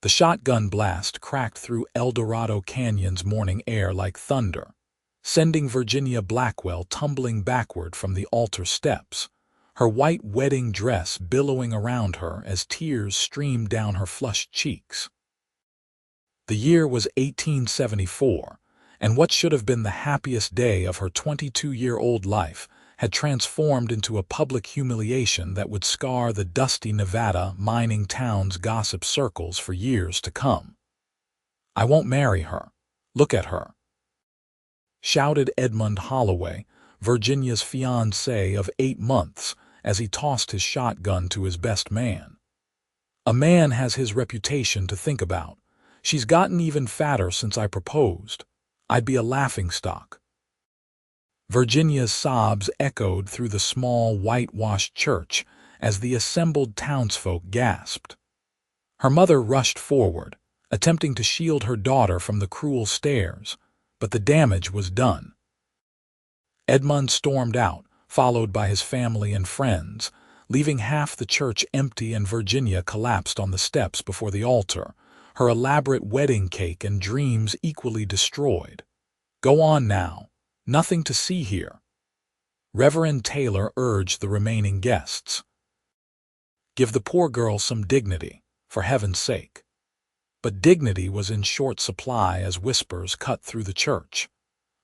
The shotgun blast cracked through Eldorado Canyon's morning air like thunder, sending Virginia Blackwell tumbling backward from the altar steps, her white wedding dress billowing around her as tears streamed down her flushed cheeks. The year was 1874, and what should have been the happiest day of her 22-year-old life had transformed into a public humiliation that would scar the dusty Nevada mining town's gossip circles for years to come. "I won't marry her. Look at her," shouted Edmund Holloway, Virginia's fiancé of 8 months, as he tossed his shotgun to his best man. "A man has his reputation to think about. She's gotten even fatter since I proposed. I'd be a laughingstock." Virginia's sobs echoed through the small, whitewashed church as the assembled townsfolk gasped. Her mother rushed forward, attempting to shield her daughter from the cruel stares, but the damage was done. Edmund stormed out, followed by his family and friends, leaving half the church empty, and Virginia collapsed on the steps before the altar, her elaborate wedding cake and dreams equally destroyed. "Go on now. Nothing to see here," Reverend Taylor urged the remaining guests. "Give the poor girl some dignity, for heaven's sake." But dignity was in short supply as whispers cut through the church.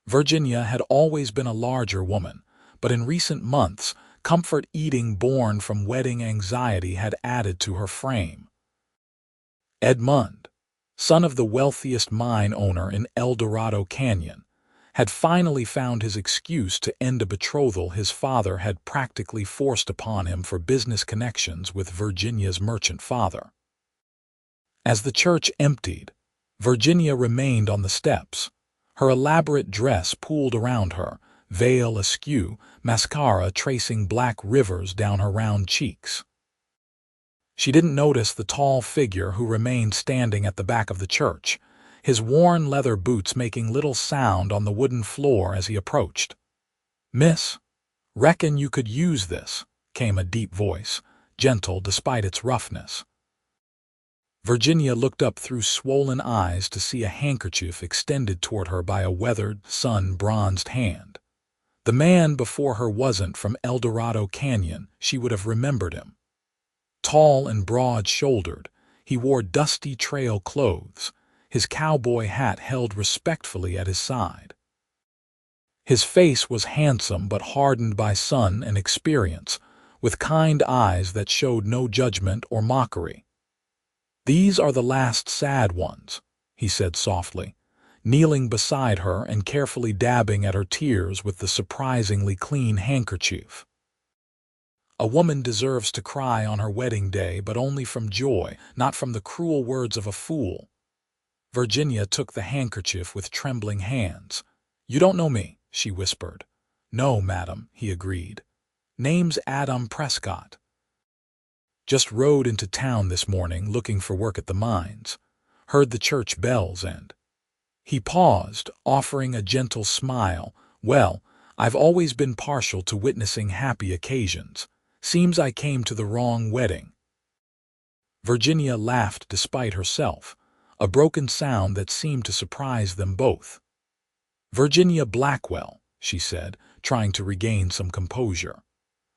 Virginia had always been a larger woman, but in recent months, comfort eating born from wedding anxiety had added to her frame. Edmund, son of the wealthiest mine owner in Eldorado Canyon, had finally found his excuse to end a betrothal his father had practically forced upon him for business connections with Virginia's merchant father. As the church emptied, Virginia remained on the steps, her elaborate dress pooled around her, veil askew, mascara tracing black rivers down her round cheeks. She didn't notice the tall figure who remained standing at the back of the church, his worn leather boots making little sound on the wooden floor as he approached. "Miss, reckon you could use this," came a deep voice, gentle despite its roughness. Virginia looked up through swollen eyes to see a handkerchief extended toward her by a weathered, sun-bronzed hand. The man before her wasn't from Eldorado Canyon. She would have remembered him. Tall and broad-shouldered, he wore dusty trail clothes, his cowboy hat held respectfully at his side. His face was handsome but hardened by sun and experience, with kind eyes that showed no judgment or mockery. "These are the last sad ones," he said softly, kneeling beside her and carefully dabbing at her tears with the surprisingly clean handkerchief. "A woman deserves to cry on her wedding day, but only from joy, not from the cruel words of a fool." Virginia took the handkerchief with trembling hands. "You don't know me," she whispered. "No, madam," he agreed. "Name's Adam Prescott. Just rode into town this morning looking for work at the mines. Heard the church bells and—" He paused, offering a gentle smile. "Well, I've always been partial to witnessing happy occasions. Seems I came to the wrong wedding." Virginia laughed despite herself, a broken sound that seemed to surprise them both. "Virginia Blackwell," she said, trying to regain some composure.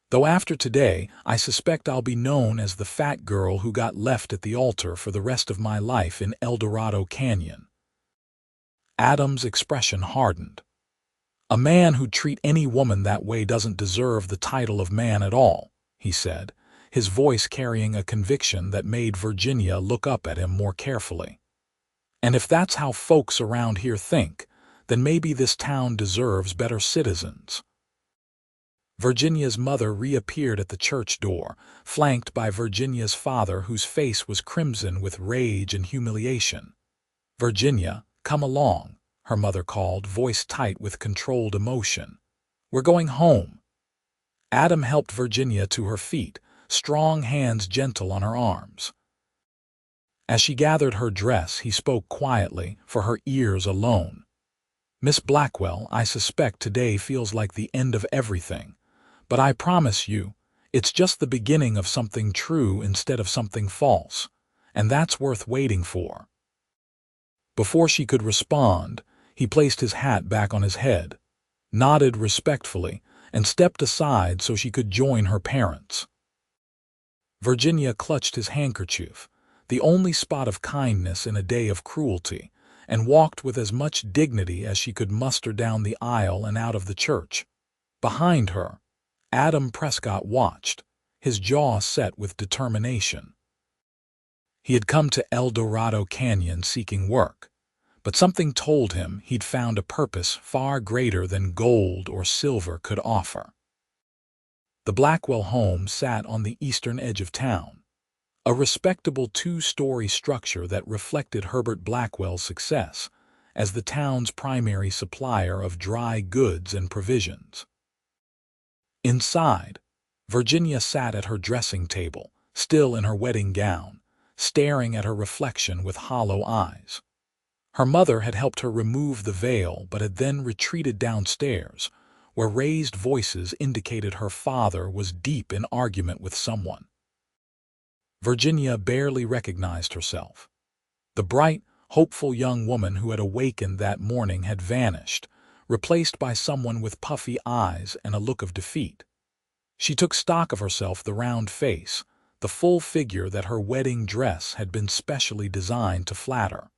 "Though after today, I suspect I'll be known as the fat girl who got left at the altar for the rest of my life in Eldorado Canyon." Adam's expression hardened. "A man who'd treat any woman that way doesn't deserve the title of man at all," he said, his voice carrying a conviction that made Virginia look up at him more carefully. "And if that's how folks around here think, then maybe this town deserves better citizens." Virginia's mother reappeared at the church door, flanked by Virginia's father, whose face was crimson with rage and humiliation. "Virginia, come along," her mother called, voice tight with controlled emotion. "We're going home." Adam helped Virginia to her feet, strong hands gentle on her arms. As she gathered her dress, he spoke quietly, for her ears alone. "Miss Blackwell, I suspect today feels like the end of everything. But I promise you, it's just the beginning of something true instead of something false. and that's worth waiting for." Before she could respond, he placed his hat back on his head, nodded respectfully, and stepped aside so she could join her parents. Virginia clutched his handkerchief, the only spot of kindness in a day of cruelty, and walked with as much dignity as she could muster down the aisle and out of the church. Behind her, Adam Prescott watched, his jaw set with determination. He had come to Eldorado Canyon seeking work, but something told him he'd found a purpose far greater than gold or silver could offer. The Blackwell home sat on the eastern edge of town, a respectable two-story structure that reflected Herbert Blackwell's success as the town's primary supplier of dry goods and provisions. Inside, Virginia sat at her dressing table, still in her wedding gown, staring at her reflection with hollow eyes. Her mother had helped her remove the veil but had then retreated downstairs, where raised voices indicated her father was deep in argument with someone. Virginia barely recognized herself. The bright, hopeful young woman who had awakened that morning had vanished, replaced by someone with puffy eyes and a look of defeat. She took stock of herself, the round face, the full figure that her wedding dress had been specially designed to flatter.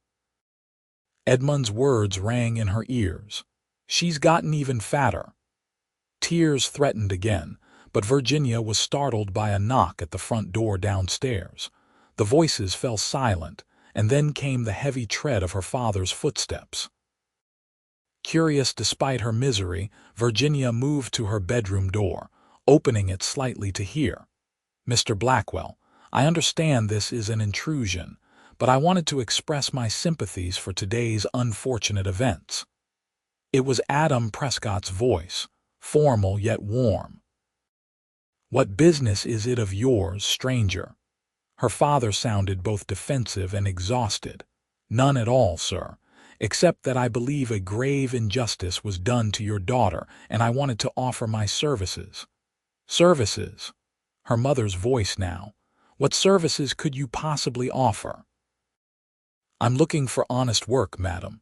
Edmund's words rang in her ears. "She's gotten even fatter." Tears threatened again, but Virginia was startled by a knock at the front door downstairs. The voices fell silent, and then came the heavy tread of her father's footsteps. Curious despite her misery, Virginia moved to her bedroom door, opening it slightly to hear. "Mr. Blackwell, I understand this is an intrusion, but I wanted to express my sympathies for today's unfortunate events." It was Adam Prescott's voice, formal yet warm. "What business is it of yours, stranger?" Her father sounded both defensive and exhausted. "None at all, sir, except that I believe a grave injustice was done to your daughter, and I wanted to offer my services." "Services?" Her mother's voice now. "What services could you possibly offer?" "I'm looking for honest work, madam.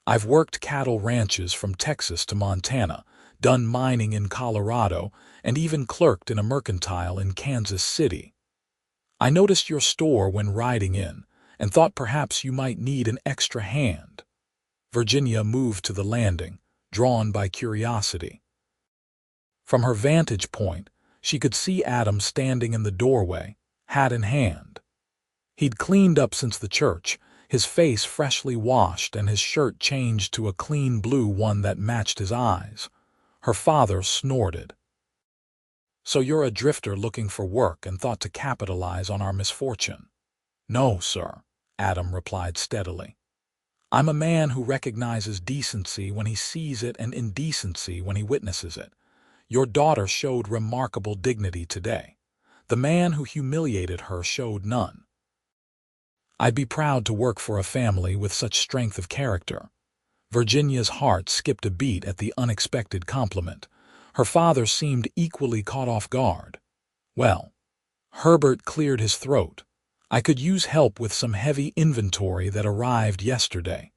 I've worked cattle ranches from Texas to Montana, done mining in Colorado, and even clerked in a mercantile in Kansas City. I noticed your store when riding in, and thought perhaps you might need an extra hand." Virginia moved to the landing, drawn by curiosity. From her vantage point, she could see Adam standing in the doorway, hat in hand. He'd cleaned up since the church, his face freshly washed and his shirt changed to a clean blue one that matched his eyes. Her father snorted. "So you're a drifter looking for work and thought to capitalize on our misfortune?" "No, sir," Adam replied steadily. "I'm a man who recognizes decency when he sees it and indecency when he witnesses it. Your daughter showed remarkable dignity today. The man who humiliated her showed none. I'd be proud to work for a family with such strength of character." Virginia's heart skipped a beat at the unexpected compliment. Her father seemed equally caught off guard. "Well," Herbert cleared his throat, "I could use help with some heavy inventory that arrived yesterday.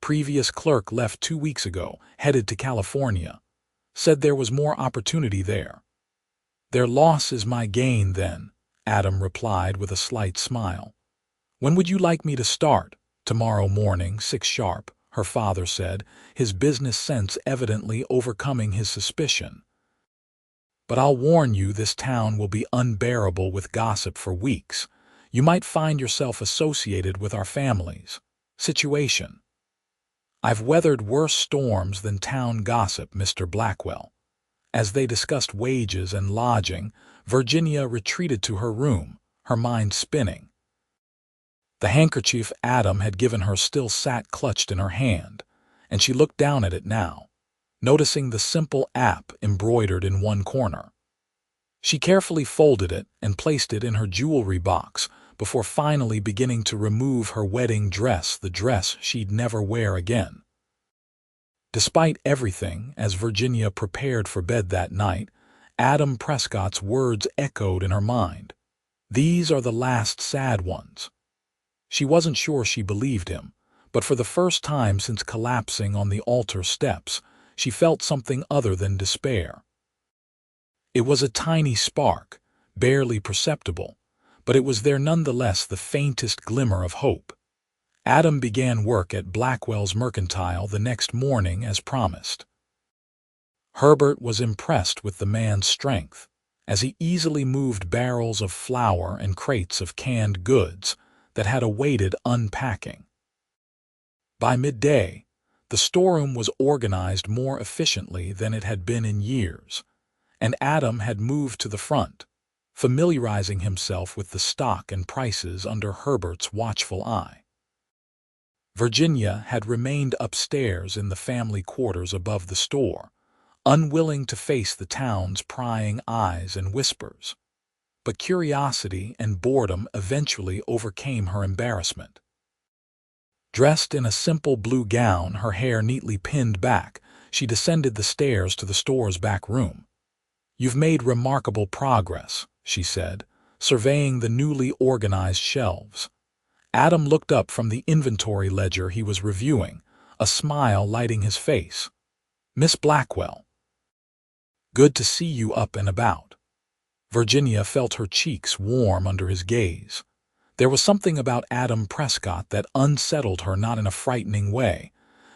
Previous clerk left 2 weeks ago, headed to California. Said there was more opportunity there." "Their loss is my gain, then," Adam replied with a slight smile. "When would you like me to start?" "Tomorrow morning, 6 sharp," her father said, his business sense evidently overcoming his suspicion. "But I'll warn you, this town will be unbearable with gossip for weeks. You might find yourself associated with our family's situation." "I've weathered worse storms than town gossip, Mr. Blackwell." As they discussed wages and lodging, Virginia retreated to her room, her mind spinning. The handkerchief Adam had given her still sat clutched in her hand, and she looked down at it now, noticing the simple app embroidered in one corner. She carefully folded it and placed it in her jewelry box before finally beginning to remove her wedding dress, the dress she'd never wear again. Despite everything, as Virginia prepared for bed that night, Adam Prescott's words echoed in her mind. These are the last sad ones." She wasn't sure she believed him, but for the first time since collapsing on the altar steps, she felt something other than despair. It was a tiny spark, barely perceptible, but it was there nonetheless, the faintest glimmer of hope. Adam began work at Blackwell's mercantile the next morning as promised. Herbert was impressed with the man's strength, as he easily moved barrels of flour and crates of canned goods that had awaited unpacking. By midday, the storeroom was organized more efficiently than it had been in years, and Adam had moved to the front, familiarizing himself with the stock and prices under Herbert's watchful eye. Virginia had remained upstairs in the family quarters above the store, unwilling to face the town's prying eyes and whispers. But curiosity and boredom eventually overcame her embarrassment. Dressed in a simple blue gown, her hair neatly pinned back, she descended the stairs to the store's back room. "You've made remarkable progress," she said, surveying the newly organized shelves. Adam looked up from the inventory ledger he was reviewing, a smile lighting his face. "Miss Blackwell, good to see you up and about." Virginia felt her cheeks warm under his gaze. There was something about Adam Prescott that unsettled her, not in a frightening way,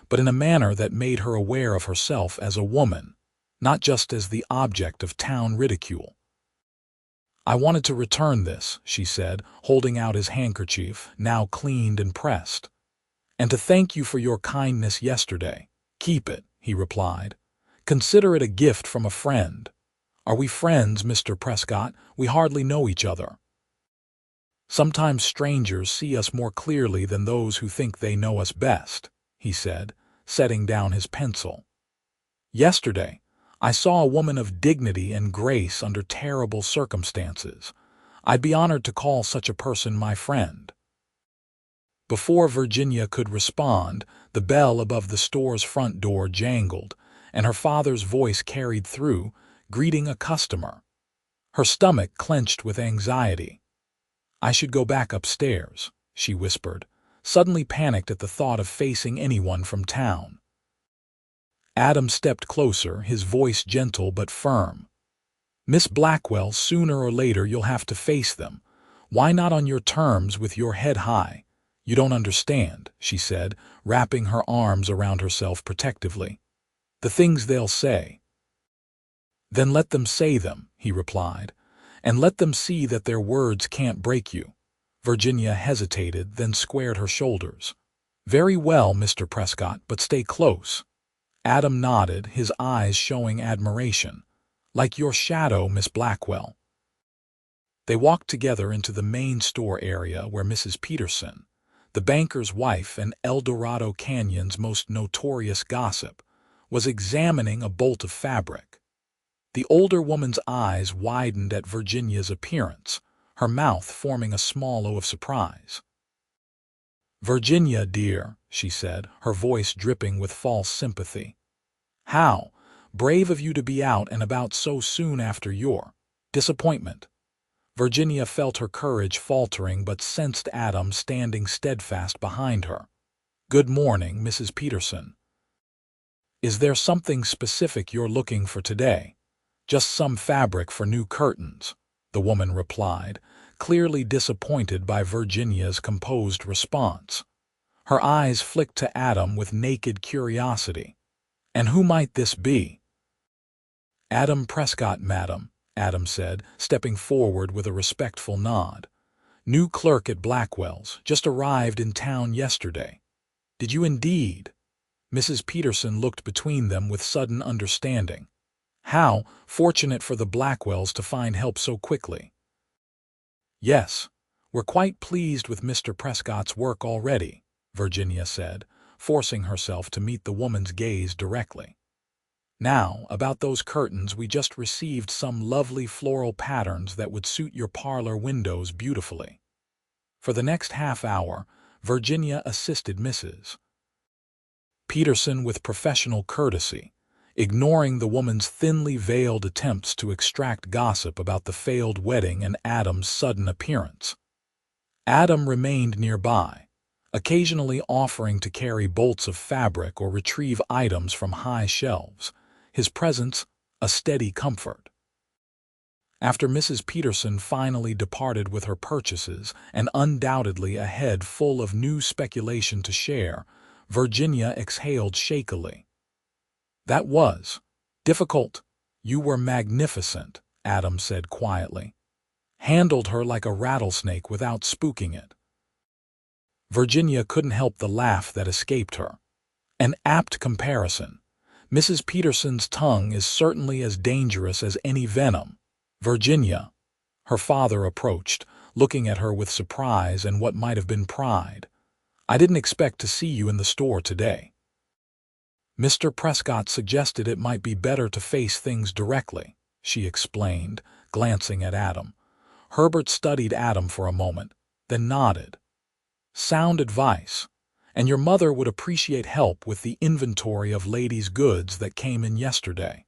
but in a manner that made her aware of herself as a woman, not just as the object of town ridicule. "I wanted to return this," she said, holding out his handkerchief, now cleaned and pressed. "And to thank you for your kindness yesterday." "Keep it," he replied. "Consider it a gift from a friend." "Are we friends, Mr. Prescott? We hardly know each other." "Sometimes strangers see us more clearly than those who think they know us best," he said, setting down his pencil. "Yesterday, I saw a woman of dignity and grace under terrible circumstances. I'd be honored to call such a person my friend." Before Virginia could respond, the bell above the store's front door jangled, and her father's voice carried through, greeting a customer. Her stomach clenched with anxiety. "I should go back upstairs," she whispered, suddenly panicked at the thought of facing anyone from town. Adam stepped closer, his voice gentle but firm. "Miss Blackwell, sooner or later you'll have to face them. Why not on your terms, with your head high?" "You don't understand," she said, wrapping her arms around herself protectively. "The things they'll say." "Then let them say them," he replied, "and let them see that their words can't break you." Virginia hesitated, then squared her shoulders. "Very well, Mr. Prescott, but stay close." Adam nodded, his eyes showing admiration. "Like your shadow, Miss Blackwell." They walked together into the main store area where Mrs. Peterson, the banker's wife and Eldorado Canyon's most notorious gossip, was examining a bolt of fabric. The older woman's eyes widened at Virginia's appearance, her mouth forming a small O of surprise. "Virginia, dear," she said, her voice dripping with false sympathy. "How brave of you to be out and about so soon after your disappointment." Virginia felt her courage faltering but sensed Adam standing steadfast behind her. "Good morning, Mrs. Peterson. Is there something specific you're looking for today?" "Just some fabric for new curtains," the woman replied, clearly disappointed by Virginia's composed response. Her eyes flicked to Adam with naked curiosity. "And who might this be?" "Adam Prescott, madam," Adam said, stepping forward with a respectful nod. "New clerk at Blackwell's, just arrived in town yesterday." "Did you indeed?" Mrs. Peterson looked between them with sudden understanding. "How fortunate for the Blackwells to find help so quickly." "Yes, we're quite pleased with Mr. Prescott's work already," Virginia said, forcing herself to meet the woman's gaze directly. "Now, about those curtains, we just received some lovely floral patterns that would suit your parlor windows beautifully." For the next half hour, Virginia assisted Mrs. Peterson with professional courtesy, ignoring the woman's thinly veiled attempts to extract gossip about the failed wedding and Adam's sudden appearance. Adam remained nearby, occasionally offering to carry bolts of fabric or retrieve items from high shelves, his presence a steady comfort. After Mrs. Peterson finally departed with her purchases and undoubtedly a head full of new speculation to share, Virginia exhaled shakily. "That was difficult. You were magnificent," Adam said quietly. "Handled her like a rattlesnake without spooking it." Virginia couldn't help the laugh that escaped her. An apt comparison. Mrs. Peterson's tongue is certainly as dangerous as any venom. "Virginia," her father approached, looking at her with surprise and what might have been pride. "I didn't expect to see you in the store today." "Mr. Prescott suggested it might be better to face things directly," she explained, glancing at Adam. Herbert studied Adam for a moment, then nodded. "Sound advice. And your mother would appreciate help with the inventory of ladies' goods that came in yesterday.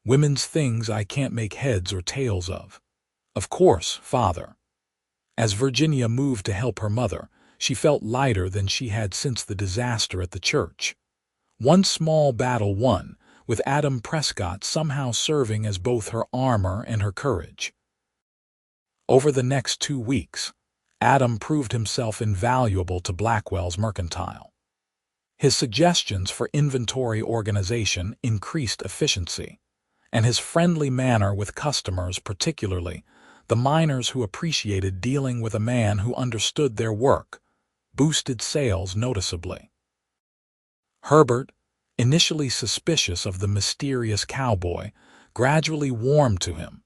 Women's things I can't make heads or tails of." "Of course, father." As Virginia moved to help her mother, she felt lighter than she had since the disaster at the church. One small battle won, with Adam Prescott somehow serving as both her armor and her courage. Over the next 2 weeks, Adam proved himself invaluable to Blackwell's mercantile. His suggestions for inventory organization increased efficiency, and his friendly manner with customers, particularly the miners who appreciated dealing with a man who understood their work, boosted sales noticeably. Herbert, initially suspicious of the mysterious cowboy, gradually warmed to him.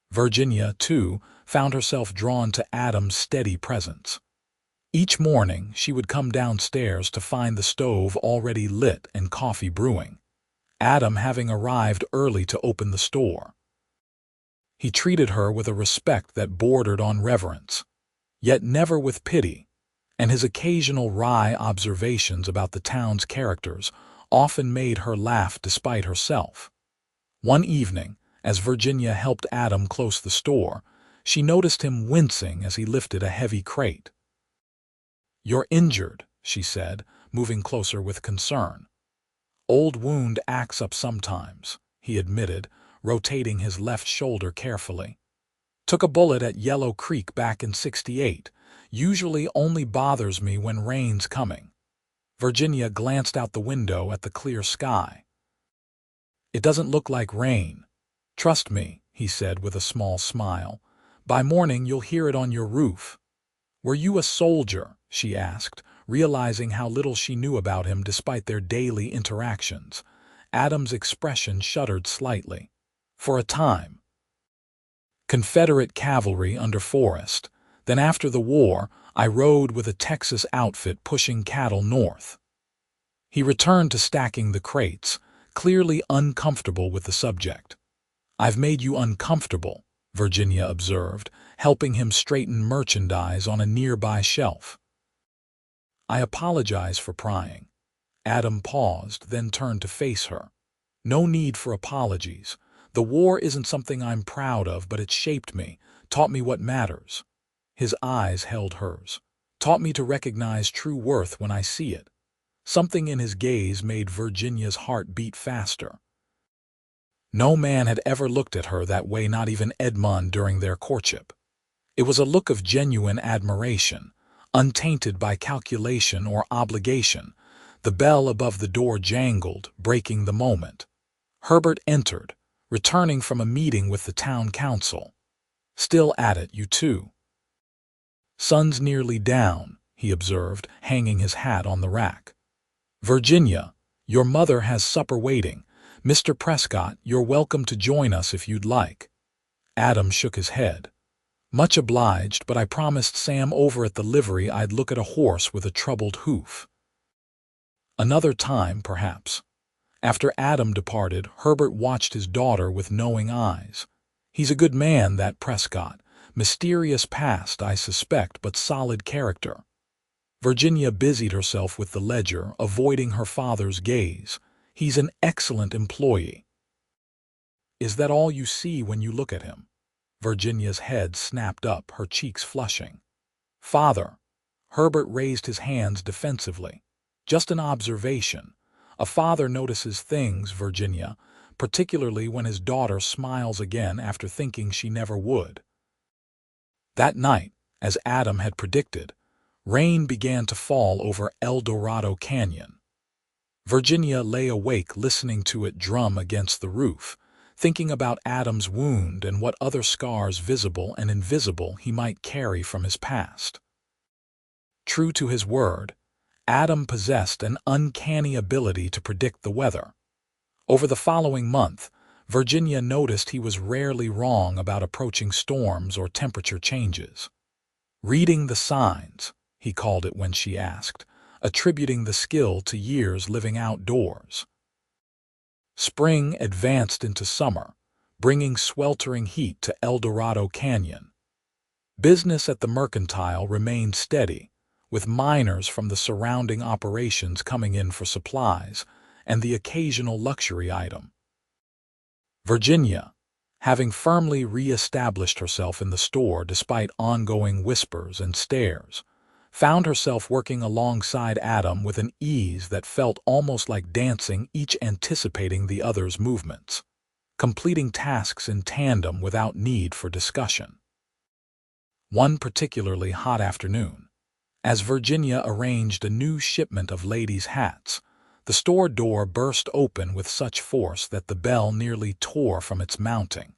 Virginia, too, found herself drawn to Adam's steady presence. Each morning she would come downstairs to find the stove already lit and coffee brewing, Adam having arrived early to open the store. He treated her with a respect that bordered on reverence, yet never with pity, and his occasional wry observations about the town's characters often made her laugh despite herself. One evening, as Virginia helped Adam close the store, she noticed him wincing as he lifted a heavy crate. "You're injured," she said, moving closer with concern. "Old wound acts up sometimes," he admitted, rotating his left shoulder carefully. "Took a bullet at Yellow Creek back in '68. Usually only bothers me when rain's coming." Virginia glanced out the window at the clear sky. "It doesn't look like rain. Trust me," he said with a small smile. "By morning you'll hear it on your roof." "Were you a soldier?" she asked, realizing how little she knew about him despite their daily interactions. Adam's expression shuddered slightly. "For a time. Confederate cavalry under Forrest. Then after the war, I rode with a Texas outfit pushing cattle north." He returned to stacking the crates, clearly uncomfortable with the subject. "I've made you uncomfortable," Virginia observed, helping him straighten merchandise on a nearby shelf. "I apologize for prying." Adam paused, then turned to face her. "No need for apologies. The war isn't something I'm proud of, but it shaped me, taught me what matters." His eyes held hers. "Taught me to recognize true worth when I see it." Something in his gaze made Virginia's heart beat faster. No man had ever looked at her that way, not even Edmund during their courtship. It was a look of genuine admiration, untainted by calculation or obligation. The bell above the door jangled, breaking the moment. Herbert entered, returning from a meeting with the town council. "Still at it, you two?" "Sun's nearly down," he observed, hanging his hat on the rack. "Virginia, your mother has supper waiting. Mr. Prescott, you're welcome to join us if you'd like." Adam shook his head. "Much obliged, but I promised Sam over at the livery I'd look at a horse with a troubled hoof." Another time, perhaps. After Adam departed, Herbert watched his daughter with knowing eyes. "He's a good man, that Prescott. Mysterious past, I suspect, but solid character." Virginia busied herself with the ledger, avoiding her father's gaze. He's an excellent employee." "Is that all you see when you look at him?" Virginia's head snapped up, her cheeks flushing. "Father," Herbert raised his hands defensively. "Just an observation. A father notices things, Virginia, particularly when his daughter smiles again after thinking she never would." That night, as Adam had predicted, rain began to fall over Eldorado Canyon. Virginia lay awake listening to it drum against the roof, thinking about Adam's wound and what other scars, visible and invisible, he might carry from his past. True to his word, Adam possessed an uncanny ability to predict the weather. Over the following month, Virginia noticed he was rarely wrong about approaching storms or temperature changes. "Reading the signs," he called it when she asked, attributing the skill to years living outdoors. Spring advanced into summer, bringing sweltering heat to Eldorado Canyon. Business at the mercantile remained steady, with miners from the surrounding operations coming in for supplies and the occasional luxury item. Virginia, having firmly re-established herself in the store despite ongoing whispers and stares, found herself working alongside Adam with an ease that felt almost like dancing, each anticipating the other's movements, completing tasks in tandem without need for discussion. One particularly hot afternoon, as Virginia arranged a new shipment of ladies' hats, the store door burst open with such force that the bell nearly tore from its mounting.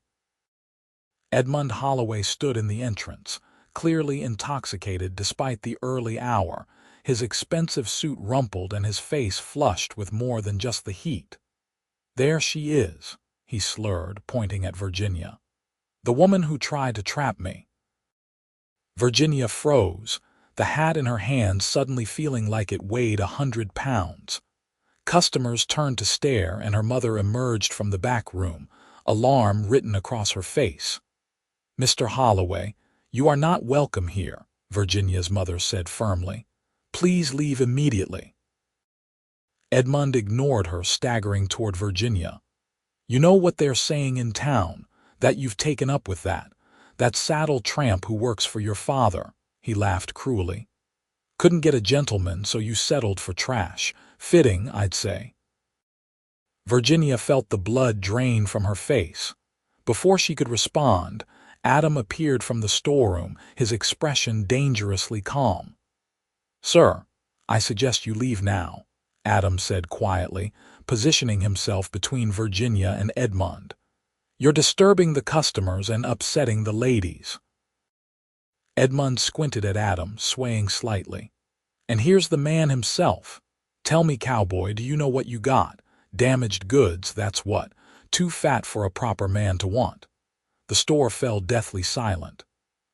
Edmund Holloway stood in the entrance, clearly intoxicated despite the early hour, his expensive suit rumpled and his face flushed with more than just the heat. "There she is," he slurred, pointing at Virginia. "The woman who tried to trap me." Virginia froze, the hat in her hand suddenly feeling like it weighed 100 pounds. Customers turned to stare, and her mother emerged from the back room, alarm written across her face. "Mr. Holloway, you are not welcome here," Virginia's mother said firmly. "Please leave immediately." Edmund ignored her, staggering toward Virginia. "You know what they're saying in town, that you've taken up with that saddle tramp who works for your father," he laughed cruelly. "Couldn't get a gentleman, so you settled for trash. Fitting, I'd say." Virginia felt the blood drain from her face. Before she could respond, Adam appeared from the storeroom, his expression dangerously calm. "Sir, I suggest you leave now," Adam said quietly, positioning himself between Virginia and Edmund. "You're disturbing the customers and upsetting the ladies." Edmund squinted at Adam, swaying slightly. "And here's the man himself. Tell me, Cowboy, do you know what you got? Damaged goods, that's what. Too fat for a proper man to want." The store fell deathly silent.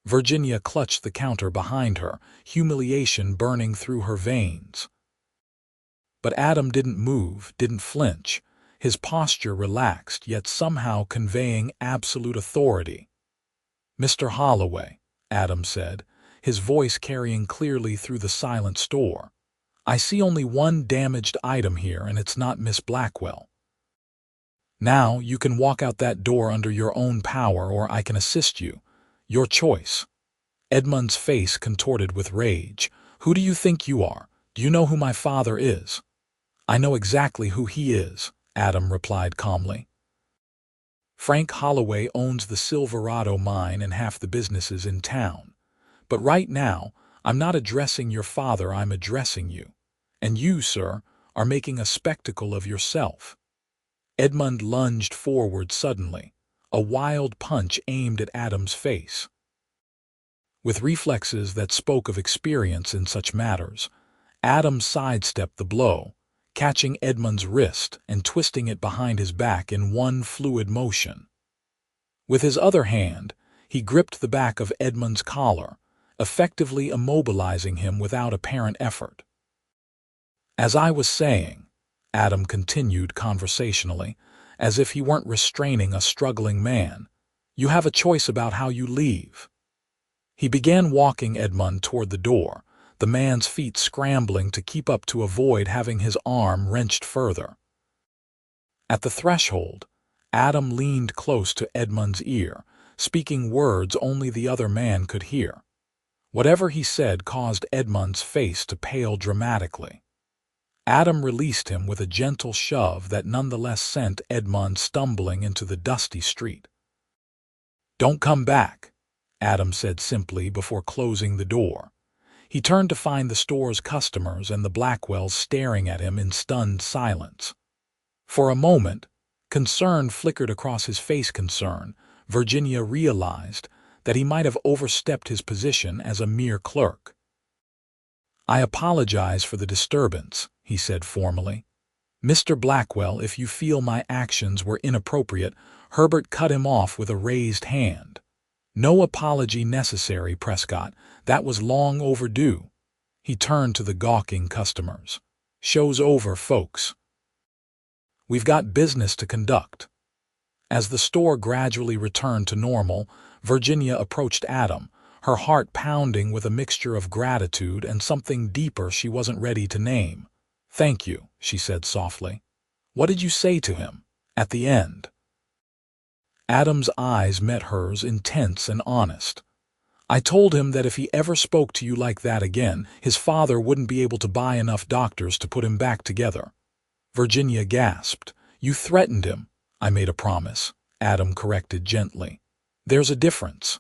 Virginia clutched the counter behind her, humiliation burning through her veins. But Adam didn't move, didn't flinch, his posture relaxed, yet somehow conveying absolute authority. "Mr. Holloway," Adam said, his voice carrying clearly through the silent store, "I see only one damaged item here, and it's not Miss Blackwell. Now you can walk out that door under your own power, or I can assist you. Your choice." Edmund's face contorted with rage. "Who do you think you are? Do you know who my father is?" "I know exactly who he is," Adam replied calmly. "Frank Holloway owns the Silverado mine and half the businesses in town. But right now, I'm not addressing your father, I'm addressing you. And you, sir, are making a spectacle of yourself." Edmund lunged forward suddenly, a wild punch aimed at Adam's face. With reflexes that spoke of experience in such matters, Adam sidestepped the blow, catching Edmund's wrist and twisting it behind his back in one fluid motion. With his other hand, he gripped the back of Edmund's collar, effectively immobilizing him without apparent effort. "As I was saying," Adam continued conversationally, as if he weren't restraining a struggling man, "you have a choice about how you leave." He began walking Edmund toward the door, the man's feet scrambling to keep up to avoid having his arm wrenched further. At the threshold, Adam leaned close to Edmund's ear, speaking words only the other man could hear. Whatever he said caused Edmund's face to pale dramatically. Adam released him with a gentle shove that nonetheless sent Edmund stumbling into the dusty street. "Don't come back," Adam said simply before closing the door. He turned to find the store's customers and the Blackwells staring at him in stunned silence. For a moment, concern flickered across his face. Virginia realized that he might have overstepped his position as a mere clerk. "I apologize for the disturbance," he said formally. "Mr. Blackwell, if you feel my actions were inappropriate," Herbert cut him off with a raised hand. "No apology necessary, Prescott. That was long overdue." He turned to the gawking customers. "Show's over, folks. We've got business to conduct." As the store gradually returned to normal, Virginia approached Adam, her heart pounding with a mixture of gratitude and something deeper she wasn't ready to name. "Thank you," she said softly. "What did you say to him at the end?" Adam's eyes met hers, intense and honest. "I told him that if he ever spoke to you like that again, his father wouldn't be able to buy enough doctors to put him back together." Virginia gasped. "You threatened him." "I made a promise," Adam corrected gently. "There's a difference."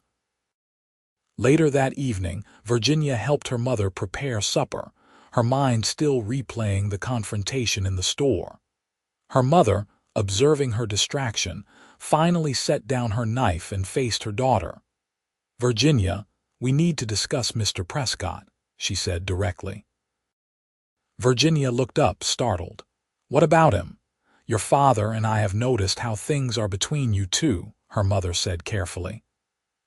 Later that evening, Virginia helped her mother prepare supper, her mind still replaying the confrontation in the store. Her mother, observing her distraction, finally set down her knife and faced her daughter. "Virginia, we need to discuss Mr. Prescott," she said directly. Virginia looked up, startled. "What about him?" "Your father and I have noticed how things are between you two," her mother said carefully.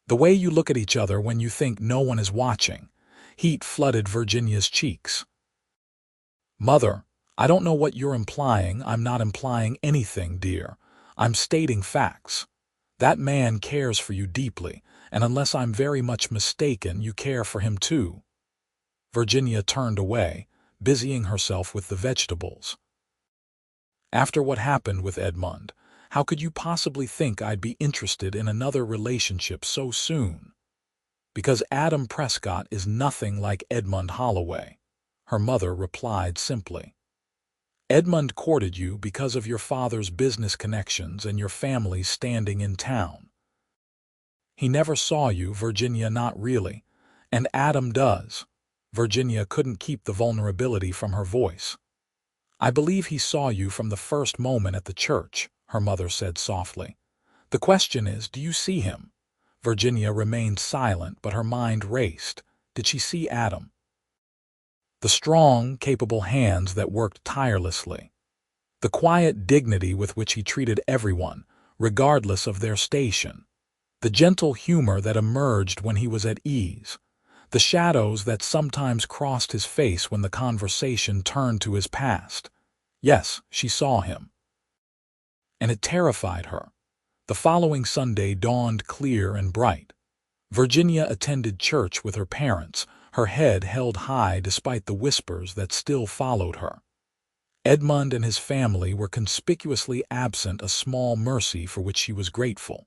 "The way you look at each other when you think no one is watching." Heat flooded Virginia's cheeks. "Mother, I don't know what you're implying." "I'm not implying anything, dear. I'm stating facts. That man cares for you deeply, and unless I'm very much mistaken, you care for him too." Virginia turned away, busying herself with the vegetables. "After what happened with Edmund, how could you possibly think I'd be interested in another relationship so soon?" "Because Adam Prescott is nothing like Edmund Holloway," her mother replied simply. "Edmund courted you because of your father's business connections and your family's standing in town. He never saw you, Virginia, not really. And Adam does." Virginia couldn't keep the vulnerability from her voice. "I believe he saw you from the first moment at the church," her mother said softly. "The question is, do you see him?" Virginia remained silent, but her mind raced. Did she see Adam? The strong, capable hands that worked tirelessly. The quiet dignity with which he treated everyone, regardless of their station. The gentle humor that emerged when he was at ease. The shadows that sometimes crossed his face when the conversation turned to his past. Yes, she saw him. And it terrified her. The following Sunday dawned clear and bright. Virginia attended church with her parents, her head held high despite the whispers that still followed her. Edmund and his family were conspicuously absent, a small mercy for which she was grateful.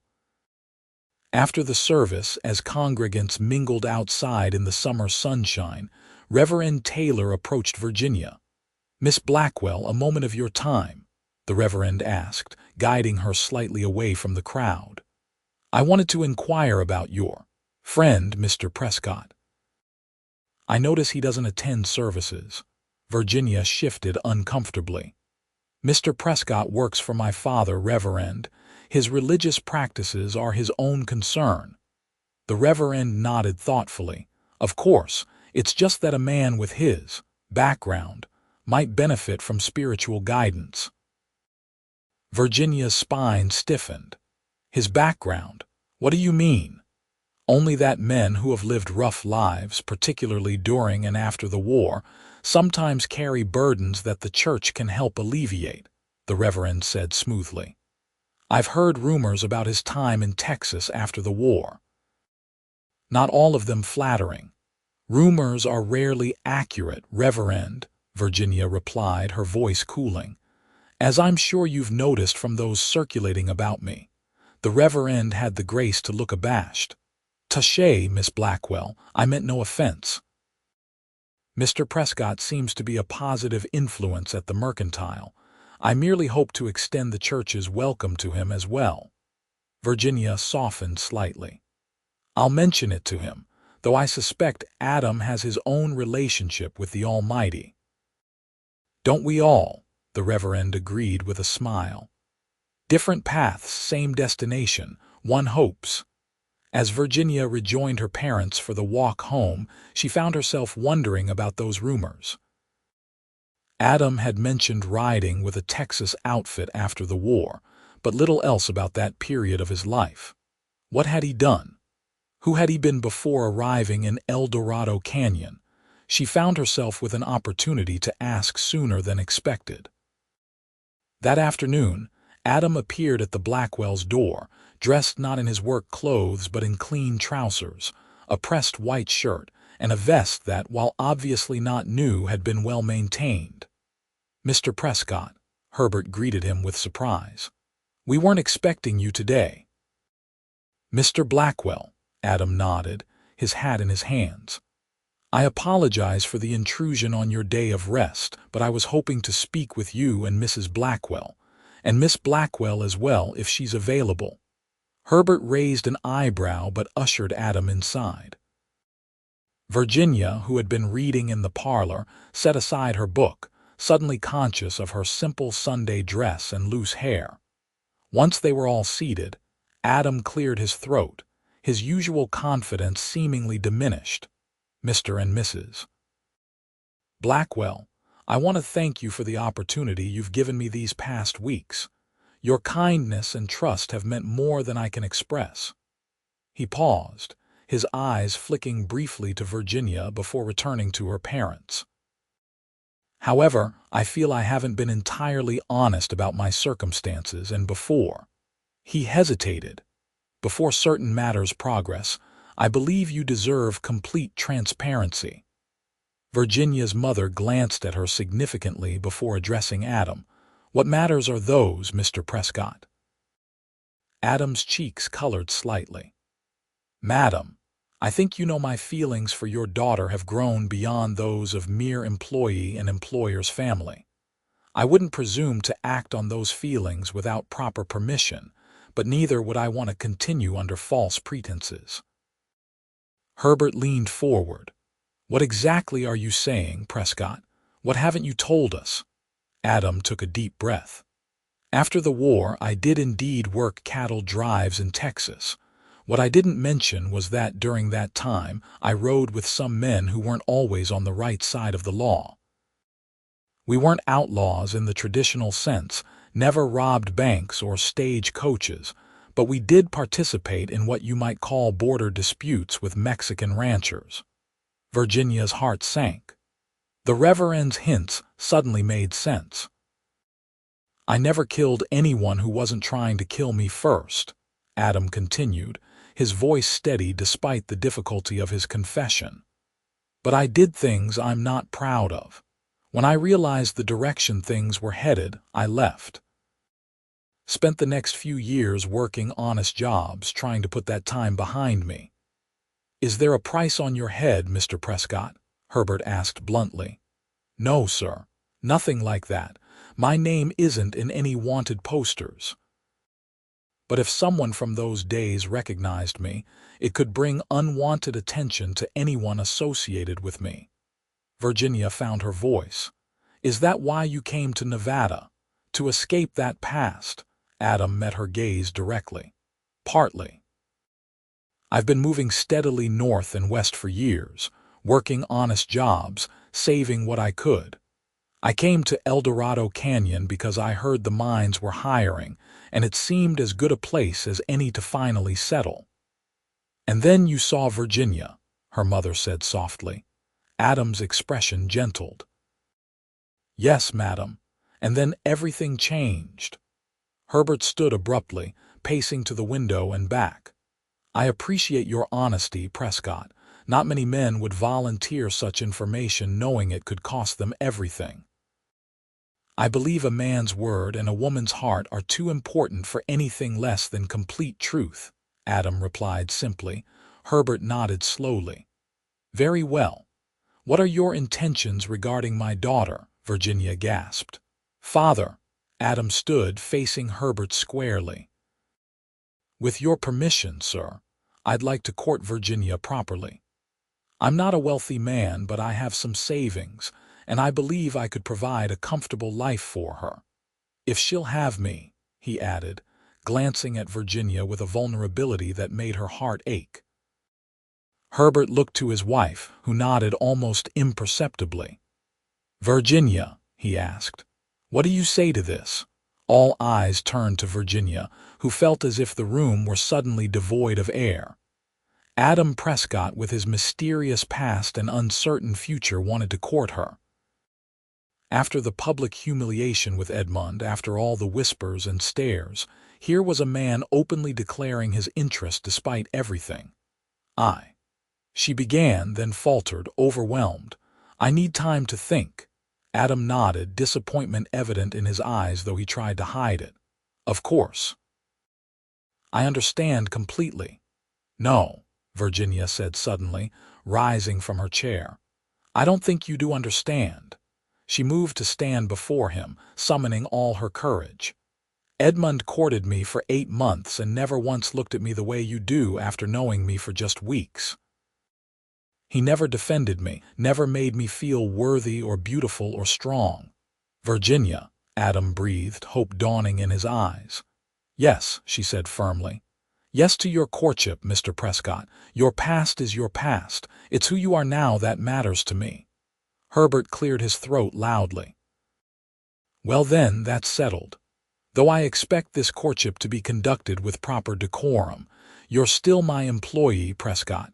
After the service, as congregants mingled outside in the summer sunshine, Reverend Taylor approached Virginia. "Miss Blackwell, a moment of your time," the Reverend asked, guiding her slightly away from the crowd. "I wanted to inquire about your friend, Mr. Prescott. I notice he doesn't attend services." Virginia shifted uncomfortably. "Mr. Prescott works for my father, Reverend. His religious practices are his own concern." The Reverend nodded thoughtfully. "Of course, it's just that a man with his background might benefit from spiritual guidance." Virginia's spine stiffened. "His background? What do you mean?" "Only that men who have lived rough lives, particularly during and after the war, sometimes carry burdens that the church can help alleviate," the Reverend said smoothly. "I've heard rumors about his time in Texas after the war. Not all of them flattering." "Rumors are rarely accurate, Reverend," Virginia replied, her voice cooling. As I'm sure you've noticed from those circulating about me. The Reverend had the grace to look abashed. Touché, Miss Blackwell, I meant no offense. Mr. Prescott seems to be a positive influence at the Mercantile. I merely hope to extend the church's welcome to him as well. Virginia softened slightly. I'll mention it to him, though I suspect Adam has his own relationship with the Almighty. Don't we all? The Reverend agreed with a smile. Different paths, same destination, one hopes. As Virginia rejoined her parents for the walk home, she found herself wondering about those rumors. Adam had mentioned riding with a Texas outfit after the war, but little else about that period of his life. What had he done? Who had he been before arriving in Eldorado Canyon? She found herself with an opportunity to ask sooner than expected. That afternoon, Adam appeared at the Blackwell's door, dressed not in his work clothes but in clean trousers, a pressed white shirt, and a vest that, while obviously not new, had been well maintained. "Mr. Prescott," Herbert greeted him with surprise. "We weren't expecting you today." "Mr. Blackwell," Adam nodded, his hat in his hands. "I apologize for the intrusion on your day of rest, but I was hoping to speak with you and Mrs. Blackwell, and Miss Blackwell as well if she's available." Herbert raised an eyebrow but ushered Adam inside. Virginia, who had been reading in the parlor, set aside her book, suddenly conscious of her simple Sunday dress and loose hair. Once they were all seated, Adam cleared his throat, his usual confidence seemingly diminished. "Mr. and Mrs. Blackwell, I want to thank you for the opportunity you've given me these past weeks. Your kindness and trust have meant more than I can express." He paused, his eyes flicking briefly to Virginia before returning to her parents. "However, I feel I haven't been entirely honest about my circumstances, and before—" He hesitated. "Before certain matters progress, I believe you deserve complete transparency." Virginia's mother glanced at her significantly before addressing Adam. "What matters are those, Mr. Prescott?" Adam's cheeks colored slightly. "Madam, I think you know my feelings for your daughter have grown beyond those of mere employee and employer's family. I wouldn't presume to act on those feelings without proper permission, but neither would I want to continue under false pretenses." Herbert leaned forward. "What exactly are you saying, Prescott? What haven't you told us?" Adam took a deep breath. "After the war, I did indeed work cattle drives in Texas. What I didn't mention was that during that time, I rode with some men who weren't always on the right side of the law. We weren't outlaws in the traditional sense, never robbed banks or staged coaches, but we did participate in what you might call border disputes with Mexican ranchers." Virginia's heart sank. The Reverend's hints suddenly made sense. "I never killed anyone who wasn't trying to kill me first," Adam continued, his voice steady despite the difficulty of his confession. "But I did things I'm not proud of. When I realized the direction things were headed, I left. Spent the next few years working honest jobs, trying to put that time behind me." "Is there a price on your head, Mr. Prescott?" Herbert asked bluntly. "No, sir. Nothing like that. My name isn't in any wanted posters. But if someone from those days recognized me, it could bring unwanted attention to anyone associated with me." Virginia found her voice. "Is that why you came to Nevada? To escape that past?" Adam met her gaze directly. "Partly. I've been moving steadily north and west for years, working honest jobs, saving what I could. I came to Eldorado Canyon because I heard the mines were hiring, and it seemed as good a place as any to finally settle." "And then you saw Virginia," her mother said softly. Adam's expression gentled. "Yes, madam, and then everything changed." Herbert stood abruptly, pacing to the window and back. "I appreciate your honesty, Prescott. Not many men would volunteer such information knowing it could cost them everything." I believe a man's word and a woman's heart are too important for anything less than complete truth, Adam replied simply. Herbert nodded slowly. Very well. What are your intentions regarding my daughter? Virginia gasped. Father, Adam stood facing Herbert squarely. With your permission, sir, I'd like to court Virginia properly. I'm not a wealthy man, but I have some savings, and I believe I could provide a comfortable life for her. If she'll have me, he added, glancing at Virginia with a vulnerability that made her heart ache. Herbert looked to his wife, who nodded almost imperceptibly. Virginia, he asked, what do you say to this? All eyes turned to Virginia, who felt as if the room were suddenly devoid of air. Adam Prescott, with his mysterious past and uncertain future, wanted to court her. After the public humiliation with Edmund, after all the whispers and stares, here was a man openly declaring his interest despite everything. She began, then faltered, overwhelmed. I need time to think. Adam nodded, disappointment evident in his eyes, though he tried to hide it. Of course. I understand completely. No, Virginia said suddenly, rising from her chair. I don't think you do understand. She moved to stand before him, summoning all her courage. Edmund courted me for 8 months and never once looked at me the way you do after knowing me for just weeks. He never defended me, never made me feel worthy or beautiful or strong. Virginia, Adam breathed, hope dawning in his eyes. Yes, she said firmly. Yes to your courtship, Mr. Prescott. Your past is your past. It's who you are now that matters to me. Herbert cleared his throat loudly. Well then, that's settled. Though I expect this courtship to be conducted with proper decorum, you're still my employee, Prescott.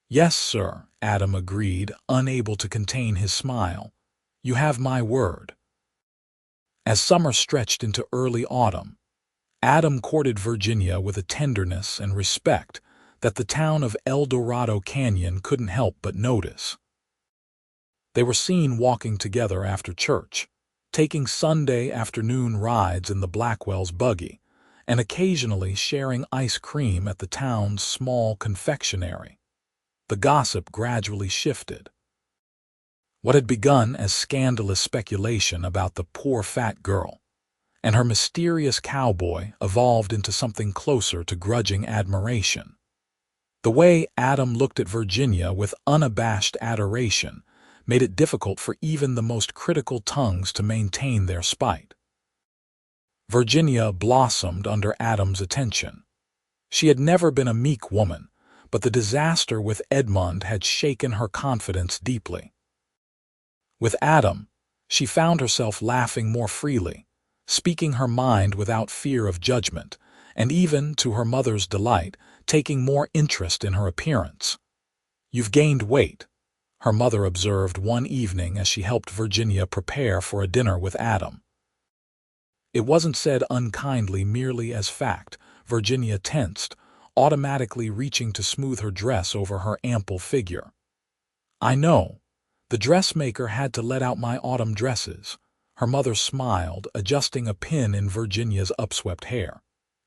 Yes, sir, Adam agreed, unable to contain his smile. You have my word. As summer stretched into early autumn, Adam courted Virginia with a tenderness and respect that the town of Eldorado Canyon couldn't help but notice. They were seen walking together after church, taking Sunday afternoon rides in the Blackwell's buggy, and occasionally sharing ice cream at the town's small confectionery. The gossip gradually shifted. What had begun as scandalous speculation about the poor fat girl and her mysterious cowboy evolved into something closer to grudging admiration. The way Adam looked at Virginia with unabashed adoration made it difficult for even the most critical tongues to maintain their spite. Virginia blossomed under Adam's attention. She had never been a meek woman, but the disaster with Edmund had shaken her confidence deeply. With Adam, she found herself laughing more freely, speaking her mind without fear of judgment, and even, to her mother's delight, taking more interest in her appearance. You've gained weight, her mother observed one evening as she helped Virginia prepare for a dinner with Adam. It wasn't said unkindly, merely as fact. Virginia tensed, automatically reaching to smooth her dress over her ample figure. I know. The dressmaker had to let out my autumn dresses. Her mother smiled, adjusting a pin in Virginia's upswept hair.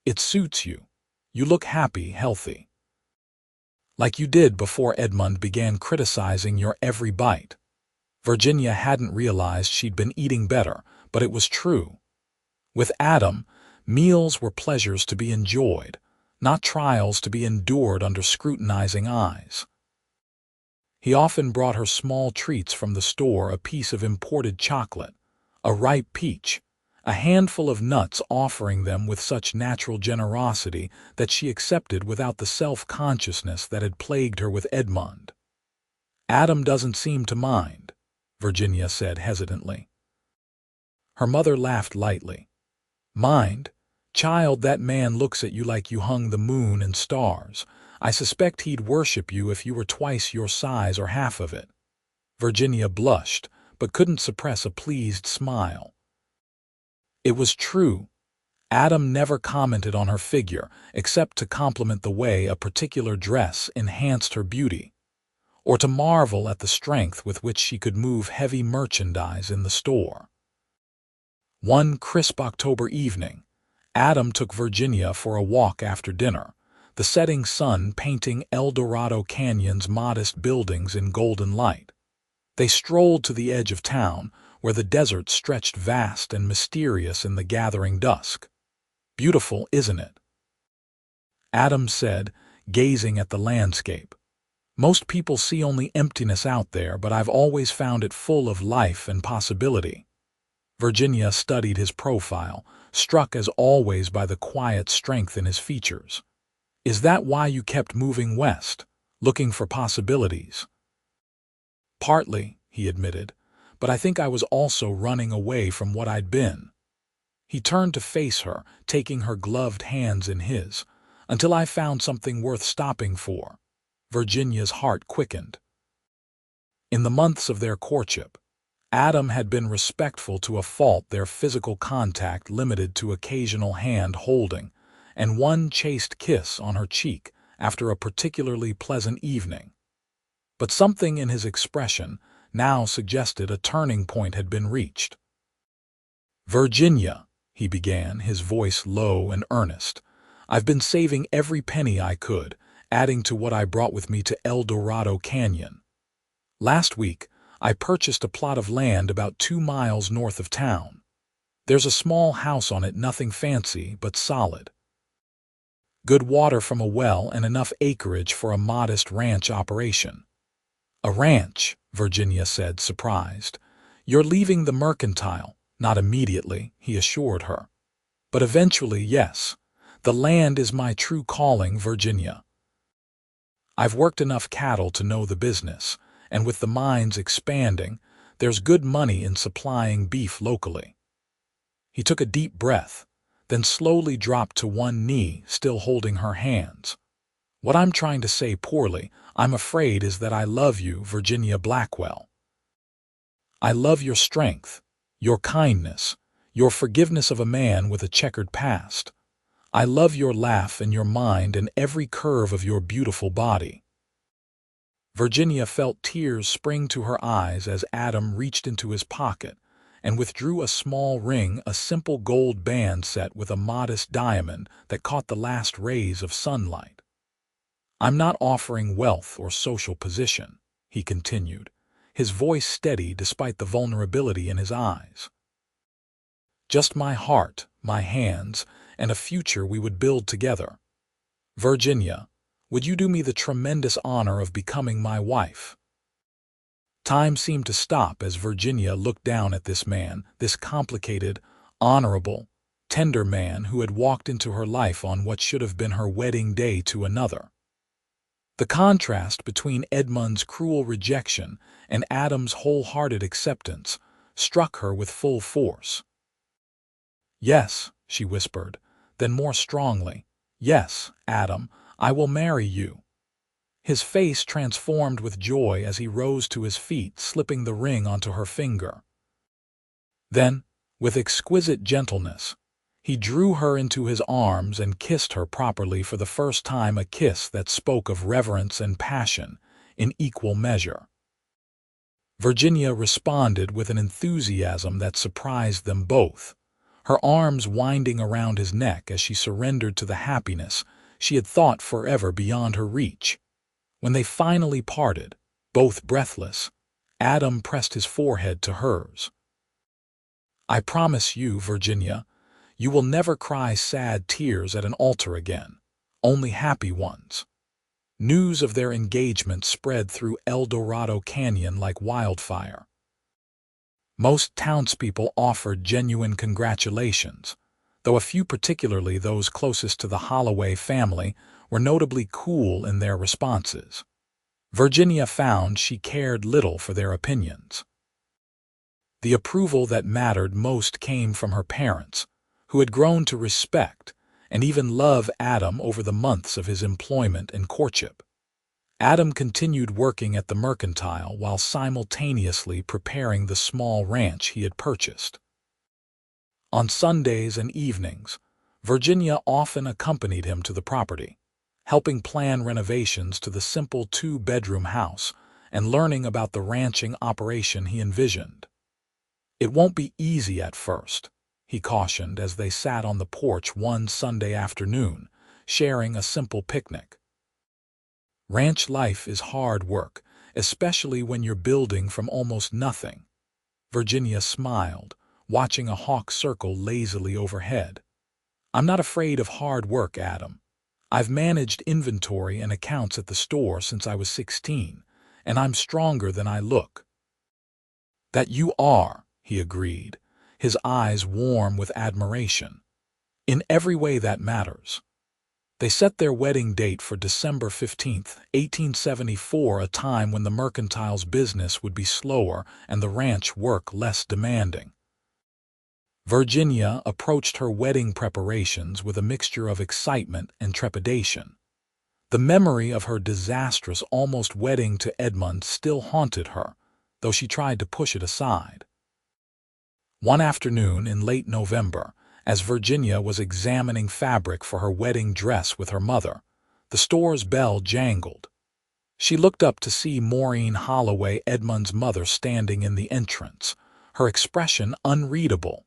It suits you. You look happy, healthy. Like you did before Edmund began criticizing your every bite. Virginia hadn't realized she'd been eating better, but it was true. With Adam, meals were pleasures to be enjoyed, not trials to be endured under scrutinizing eyes. He often brought her small treats from the store, a piece of imported chocolate, a ripe peach, a handful of nuts, offering them with such natural generosity that she accepted without the self-consciousness that had plagued her with Edmund. Adam doesn't seem to mind, Virginia said hesitantly. Her mother laughed lightly. Mind? Child, that man looks at you like you hung the moon and stars. I suspect he'd worship you if you were twice your size or half of it. Virginia blushed, but couldn't suppress a pleased smile. It was true. Adam never commented on her figure, except to compliment the way a particular dress enhanced her beauty, or to marvel at the strength with which she could move heavy merchandise in the store. One crisp October evening, Adam took Virginia for a walk after dinner, the setting sun painting Eldorado Canyon's modest buildings in golden light. They strolled to the edge of town, where the desert stretched vast and mysterious in the gathering dusk. "Beautiful, isn't it?" Adam said, gazing at the landscape. "Most people see only emptiness out there, but I've always found it full of life and possibility." Virginia studied his profile, struck as always by the quiet strength in his features. "Is that why you kept moving west, looking for possibilities?" "Partly," he admitted, "but I think I was also running away from what I'd been." He turned to face her, taking her gloved hands in his. "Until I found something worth stopping for." Virginia's heart quickened. In the months of their courtship, Adam had been respectful to a fault, their physical contact limited to occasional hand-holding and one chaste kiss on her cheek after a particularly pleasant evening. But something in his expression now suggested a turning point had been reached. "Virginia," he began, his voice low and earnest, "I've been saving every penny I could, adding to what I brought with me to Eldorado Canyon. Last week, I purchased a plot of land about 2 miles north of town. There's a small house on it, nothing fancy, but solid. Good water from a well and enough acreage for a modest ranch operation." "A ranch," Virginia said, surprised. "You're leaving the mercantile." "Not immediately," he assured her. "But eventually, yes. The land is my true calling, Virginia. I've worked enough cattle to know the business, and with the mines expanding, there's good money in supplying beef locally." He took a deep breath, then slowly dropped to one knee, still holding her hands. "What I'm trying to say poorly, I'm afraid, is that I love you, Virginia Blackwell. I love your strength, your kindness, your forgiveness of a man with a checkered past. I love your laugh and your mind and every curve of your beautiful body." Virginia felt tears spring to her eyes as Adam reached into his pocket and withdrew a small ring, a simple gold band set with a modest diamond that caught the last rays of sunlight. "I'm not offering wealth or social position," he continued, his voice steady despite the vulnerability in his eyes. "Just my heart, my hands, and a future we would build together. Virginia, would you do me the tremendous honor of becoming my wife?" Time seemed to stop as Virginia looked down at this man, this complicated, honorable, tender man who had walked into her life on what should have been her wedding day to another. The contrast between Edmund's cruel rejection and Adam's wholehearted acceptance struck her with full force. "Yes," she whispered, then more strongly, "Yes, Adam, I will marry you." His face transformed with joy as he rose to his feet, slipping the ring onto her finger. Then, with exquisite gentleness, he drew her into his arms and kissed her properly, for the first time a kiss that spoke of reverence and passion in equal measure. Virginia responded with an enthusiasm that surprised them both, her arms winding around his neck as she surrendered to the happiness she had thought forever beyond her reach. When they finally parted, both breathless, Adam pressed his forehead to hers. "I promise you, Virginia, you will never cry sad tears at an altar again, only happy ones." News of their engagement spread through Eldorado Canyon like wildfire. Most townspeople offered genuine congratulations, though a few, particularly those closest to the Holloway family, were notably cool in their responses. Virginia found she cared little for their opinions. The approval that mattered most came from her parents, who had grown to respect and even love Adam over the months of his employment and courtship. Adam continued working at the mercantile while simultaneously preparing the small ranch he had purchased. On Sundays and evenings, Virginia often accompanied him to the property, helping plan renovations to the simple 2-bedroom house and learning about the ranching operation he envisioned. "It won't be easy at first," he cautioned as they sat on the porch one Sunday afternoon, sharing a simple picnic. Ranch life is hard work, especially when you're building from almost nothing. Virginia smiled, watching a hawk circle lazily overhead. I'm not afraid of hard work, Adam. I've managed inventory and accounts at the store since I was 16, and I'm stronger than I look. That you are, he agreed, his eyes warm with admiration. In every way that matters. They set their wedding date for December 15th, 1874, a time when the mercantile's business would be slower and the ranch work less demanding. Virginia approached her wedding preparations with a mixture of excitement and trepidation. The memory of her disastrous almost wedding to Edmund still haunted her, though she tried to push it aside. One afternoon in late November, as Virginia was examining fabric for her wedding dress with her mother, the store's bell jangled. She looked up to see Maureen Holloway, Edmund's mother, standing in the entrance, her expression unreadable.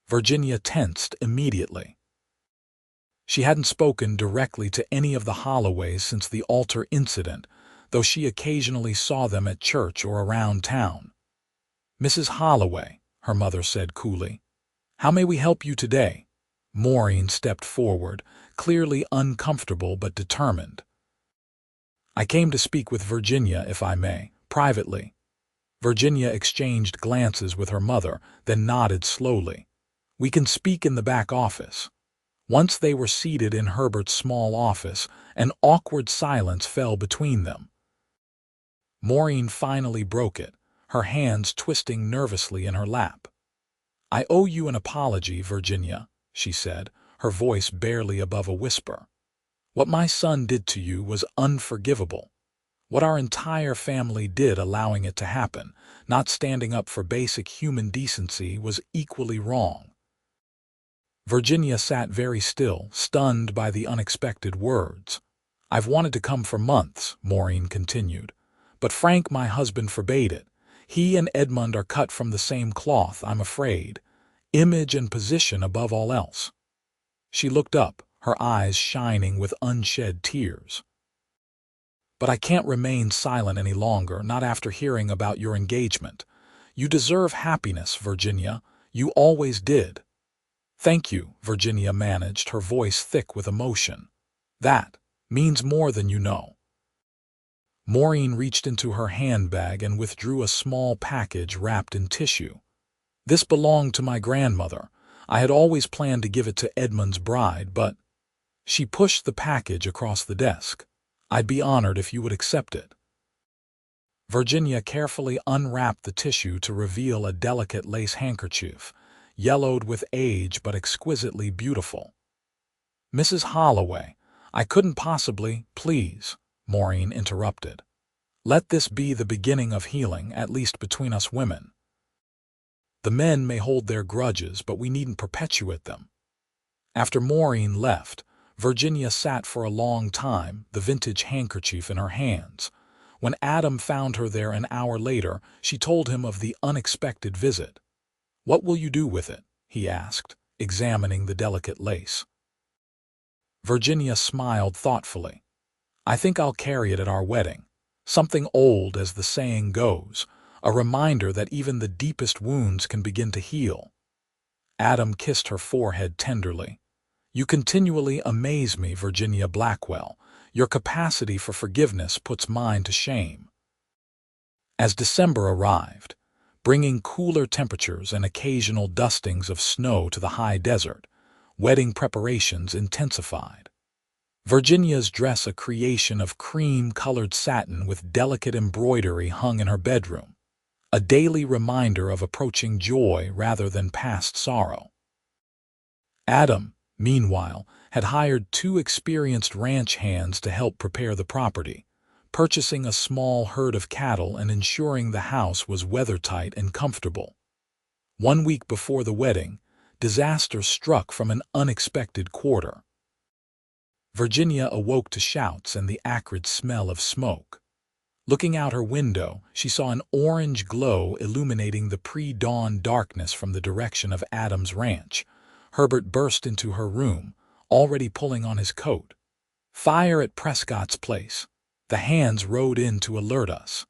Virginia tensed immediately. She hadn't spoken directly to any of the Holloways since the altar incident, though she occasionally saw them at church or around town. "Mrs. Holloway," her mother said coolly, "how may we help you today?" Maureen stepped forward, clearly uncomfortable but determined. "I came to speak with Virginia, if I may, privately." Virginia exchanged glances with her mother, then nodded slowly. "We can speak in the back office." Once they were seated in Herbert's small office, an awkward silence fell between them. Maureen finally broke it, her hands twisting nervously in her lap. "I owe you an apology, Virginia," she said, her voice barely above a whisper. "What my son did to you was unforgivable. What our entire family did allowing it to happen, not standing up for basic human decency, was equally wrong." Virginia sat very still, stunned by the unexpected words. "I've wanted to come for months," Maureen continued, "but Frank, my husband, forbade it. He and Edmund are cut from the same cloth, I'm afraid. Image and position above all else." She looked up, her eyes shining with unshed tears. "But I can't remain silent any longer, not after hearing about your engagement. You deserve happiness, Virginia. You always did." "Thank you," Virginia managed, her voice thick with emotion. "That means more than you know." Maureen reached into her handbag and withdrew a small package wrapped in tissue. "This belonged to my grandmother. I had always planned to give it to Edmund's bride, but—" She pushed the package across the desk. "I'd be honored if you would accept it." Virginia carefully unwrapped the tissue to reveal a delicate lace handkerchief, yellowed with age but exquisitely beautiful. "Mrs. Holloway, I couldn't possibly—" "Please," Maureen interrupted. "Let this be the beginning of healing, at least between us women. The men may hold their grudges, but we needn't perpetuate them." After Maureen left, Virginia sat for a long time, the vintage handkerchief in her hands. When Adam found her there an hour later, she told him of the unexpected visit. "What will you do with it?" he asked, examining the delicate lace. Virginia smiled thoughtfully. "I think I'll carry it at our wedding. Something old, as the saying goes, a reminder that even the deepest wounds can begin to heal." Adam kissed her forehead tenderly. "You continually amaze me, Virginia Blackwell. Your capacity for forgiveness puts mine to shame." As December arrived, bringing cooler temperatures and occasional dustings of snow to the high desert, wedding preparations intensified. Virginia's dress, a creation of cream-colored satin with delicate embroidery, hung in her bedroom, a daily reminder of approaching joy rather than past sorrow. Adam, meanwhile, had hired 2 experienced ranch hands to help prepare the property, purchasing a small herd of cattle and ensuring the house was weathertight and comfortable. 1 week before the wedding, disaster struck from an unexpected quarter. Virginia awoke to shouts and the acrid smell of smoke. Looking out her window, she saw an orange glow illuminating the pre-dawn darkness from the direction of Adam's ranch. Herbert burst into her room, already pulling on his coat. "Fire at Prescott's place. The hands rode in to alert us.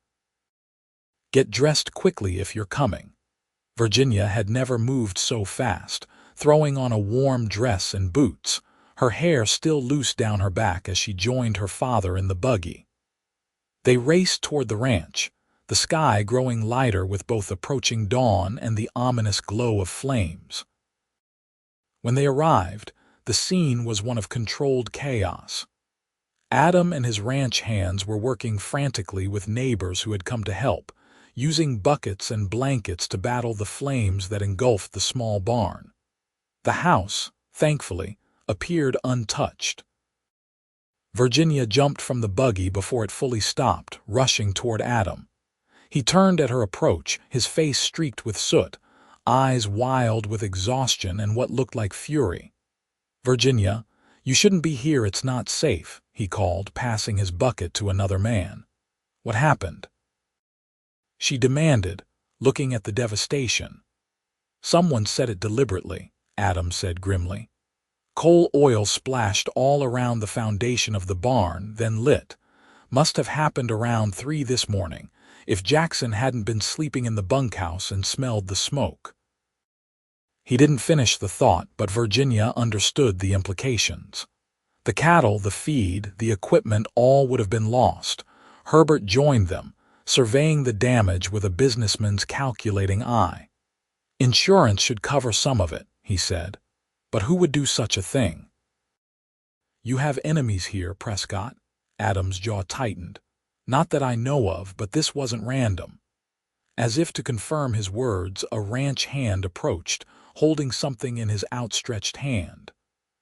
Get dressed quickly if you're coming." Virginia had never moved so fast, throwing on a warm dress and boots, her hair still loose down her back as she joined her father in the buggy. They raced toward the ranch, the sky growing lighter with both approaching dawn and the ominous glow of flames. When they arrived, the scene was one of controlled chaos. Adam and his ranch hands were working frantically with neighbors who had come to help, using buckets and blankets to battle the flames that engulfed the small barn. The house, thankfully, appeared untouched. Virginia jumped from the buggy before it fully stopped, rushing toward Adam. He turned at her approach, his face streaked with soot, eyes wild with exhaustion and what looked like fury. "Virginia, you shouldn't be here, it's not safe," he called, passing his bucket to another man. "What happened?" she demanded, looking at the devastation. "Someone said it deliberately," Adam said grimly. "Coal oil splashed all around the foundation of the barn, then lit. Must have happened around 3 this morning, if Jackson hadn't been sleeping in the bunkhouse and smelled the smoke." He didn't finish the thought, but Virginia understood the implications. The cattle, the feed, the equipment, all would have been lost. Herbert joined them, surveying the damage with a businessman's calculating eye. "Insurance should cover some of it," he said. "But who would do such a thing?" "You have enemies here, Prescott." Adam's jaw tightened. "Not that I know of, but this wasn't random." As if to confirm his words, a ranch hand approached, holding something in his outstretched hand.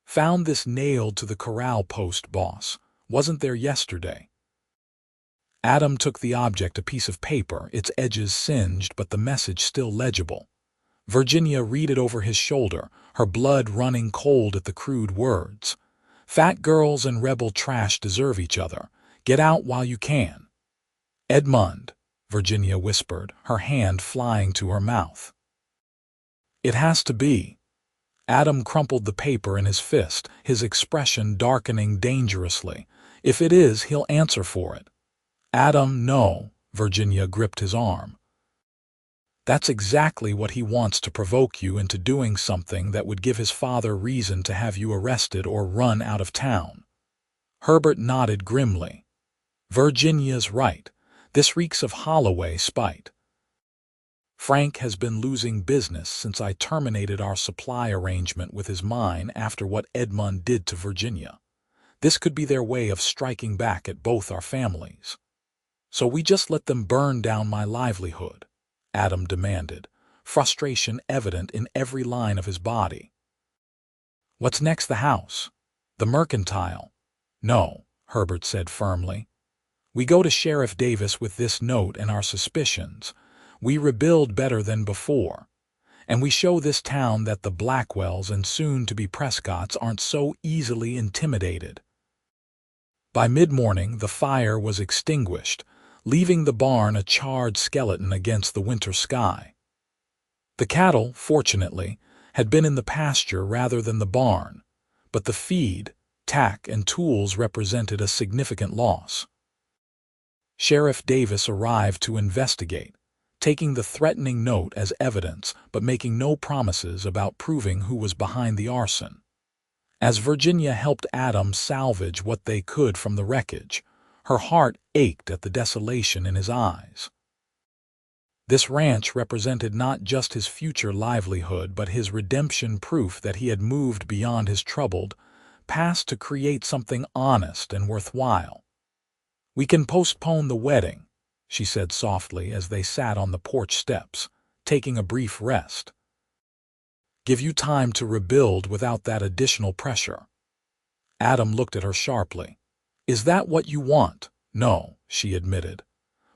"Found this nailed to the corral post, boss. Wasn't there yesterday." Adam took the object, a piece of paper, its edges singed but the message still legible. Virginia read it over his shoulder, her blood running cold at the crude words. "Fat girls and rebel trash deserve each other. Get out while you can." "Edmund," Virginia whispered, her hand flying to her mouth. "It has to be." Adam crumpled the paper in his fist, his expression darkening dangerously. "If it is, he'll answer for it." "Adam, no." Virginia gripped his arm. "That's exactly what he wants, to provoke you into doing something that would give his father reason to have you arrested or run out of town." Herbert nodded grimly. "Virginia's right. This reeks of Holloway spite. Frank has been losing business since I terminated our supply arrangement with his mine after what Edmund did to Virginia. This could be their way of striking back at both our families. So we just let them burn down my livelihood," Adam demanded, frustration evident in every line of his body. "What's next, the house? The mercantile?" "No," Herbert said firmly. "We go to Sheriff Davis with this note and our suspicions. We rebuild better than before. And we show this town that the Blackwells and soon-to-be Prescotts aren't so easily intimidated." By mid-morning, the fire was extinguished, leaving the barn a charred skeleton against the winter sky. The cattle, fortunately, had been in the pasture rather than the barn, but the feed, tack, and tools represented a significant loss. Sheriff Davis arrived to investigate, taking the threatening note as evidence but making no promises about proving who was behind the arson. As Virginia helped Adam salvage what they could from the wreckage, her heart ached at the desolation in his eyes. This ranch represented not just his future livelihood but his redemption, proof that he had moved beyond his troubled past to create something honest and worthwhile. "We can postpone the wedding," she said softly as they sat on the porch steps, taking a brief rest. "Give you time to rebuild without that additional pressure." Adam looked at her sharply. "Is that what you want?" "No," she admitted.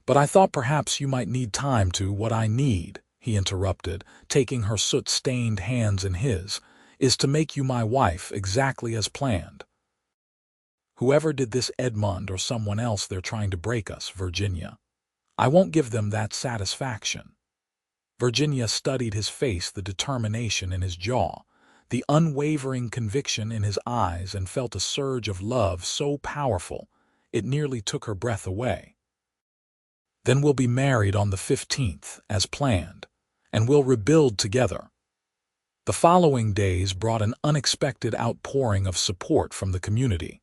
"But I thought perhaps you might need time to—" "What I need," he interrupted, taking her soot-stained hands in his, "is to make you my wife exactly as planned." Whoever did this, Edmund or someone else, they're trying to break us, Virginia. I won't give them that satisfaction. Virginia studied his face, the determination in his jaw, the unwavering conviction in his eyes, and felt a surge of love so powerful it nearly took her breath away. Then we'll be married on the 15th, as planned, and we'll rebuild together. The following days brought an unexpected outpouring of support from the community.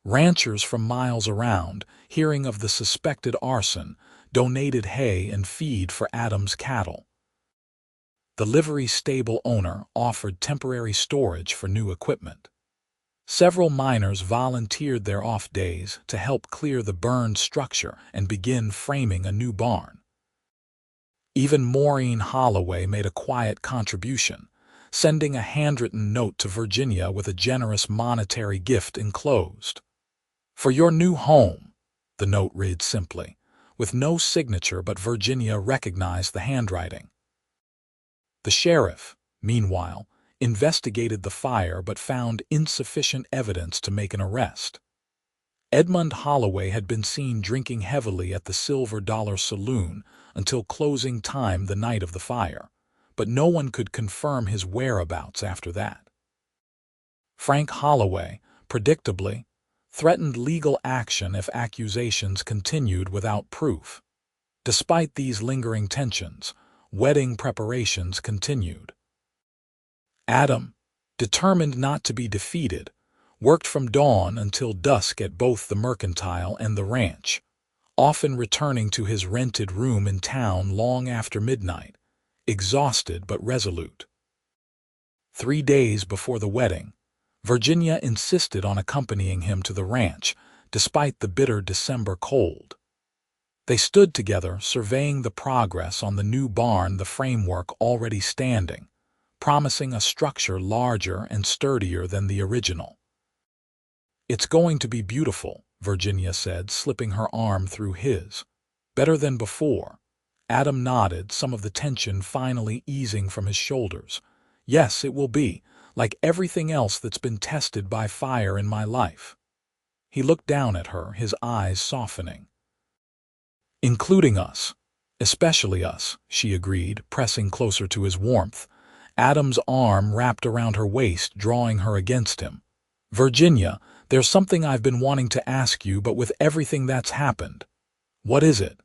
Ranchers from miles around, hearing of the suspected arson, donated hay and feed for Adam's cattle. The livery stable owner offered temporary storage for new equipment. Several miners volunteered their off days to help clear the burned structure and begin framing a new barn. Even Maureen Holloway made a quiet contribution, sending a handwritten note to Virginia with a generous monetary gift enclosed. "For your new home," the note read simply, with no signature, but Virginia recognized the handwriting. The sheriff, meanwhile, investigated the fire but found insufficient evidence to make an arrest. Edmund Holloway had been seen drinking heavily at the Silver Dollar Saloon until closing time the night of the fire, but no one could confirm his whereabouts after that. Frank Holloway, predictably, threatened legal action if accusations continued without proof. Despite these lingering tensions, wedding preparations continued. Adam, determined not to be defeated, worked from dawn until dusk at both the mercantile and the ranch, often returning to his rented room in town long after midnight, exhausted but resolute. 3 days before the wedding, Virginia insisted on accompanying him to the ranch, despite the bitter December cold. They stood together, surveying the progress on the new barn, the framework already standing, promising a structure larger and sturdier than the original. "It's going to be beautiful," Virginia said, slipping her arm through his. "Better than before." Adam nodded, some of the tension finally easing from his shoulders. "Yes, it will be, like everything else that's been tested by fire in my life." He looked down at her, his eyes softening. "Including us. Especially us," she agreed, pressing closer to his warmth. Adam's arm wrapped around her waist, drawing her against him. "Virginia, there's something I've been wanting to ask you, but with everything that's happened." "What is it?"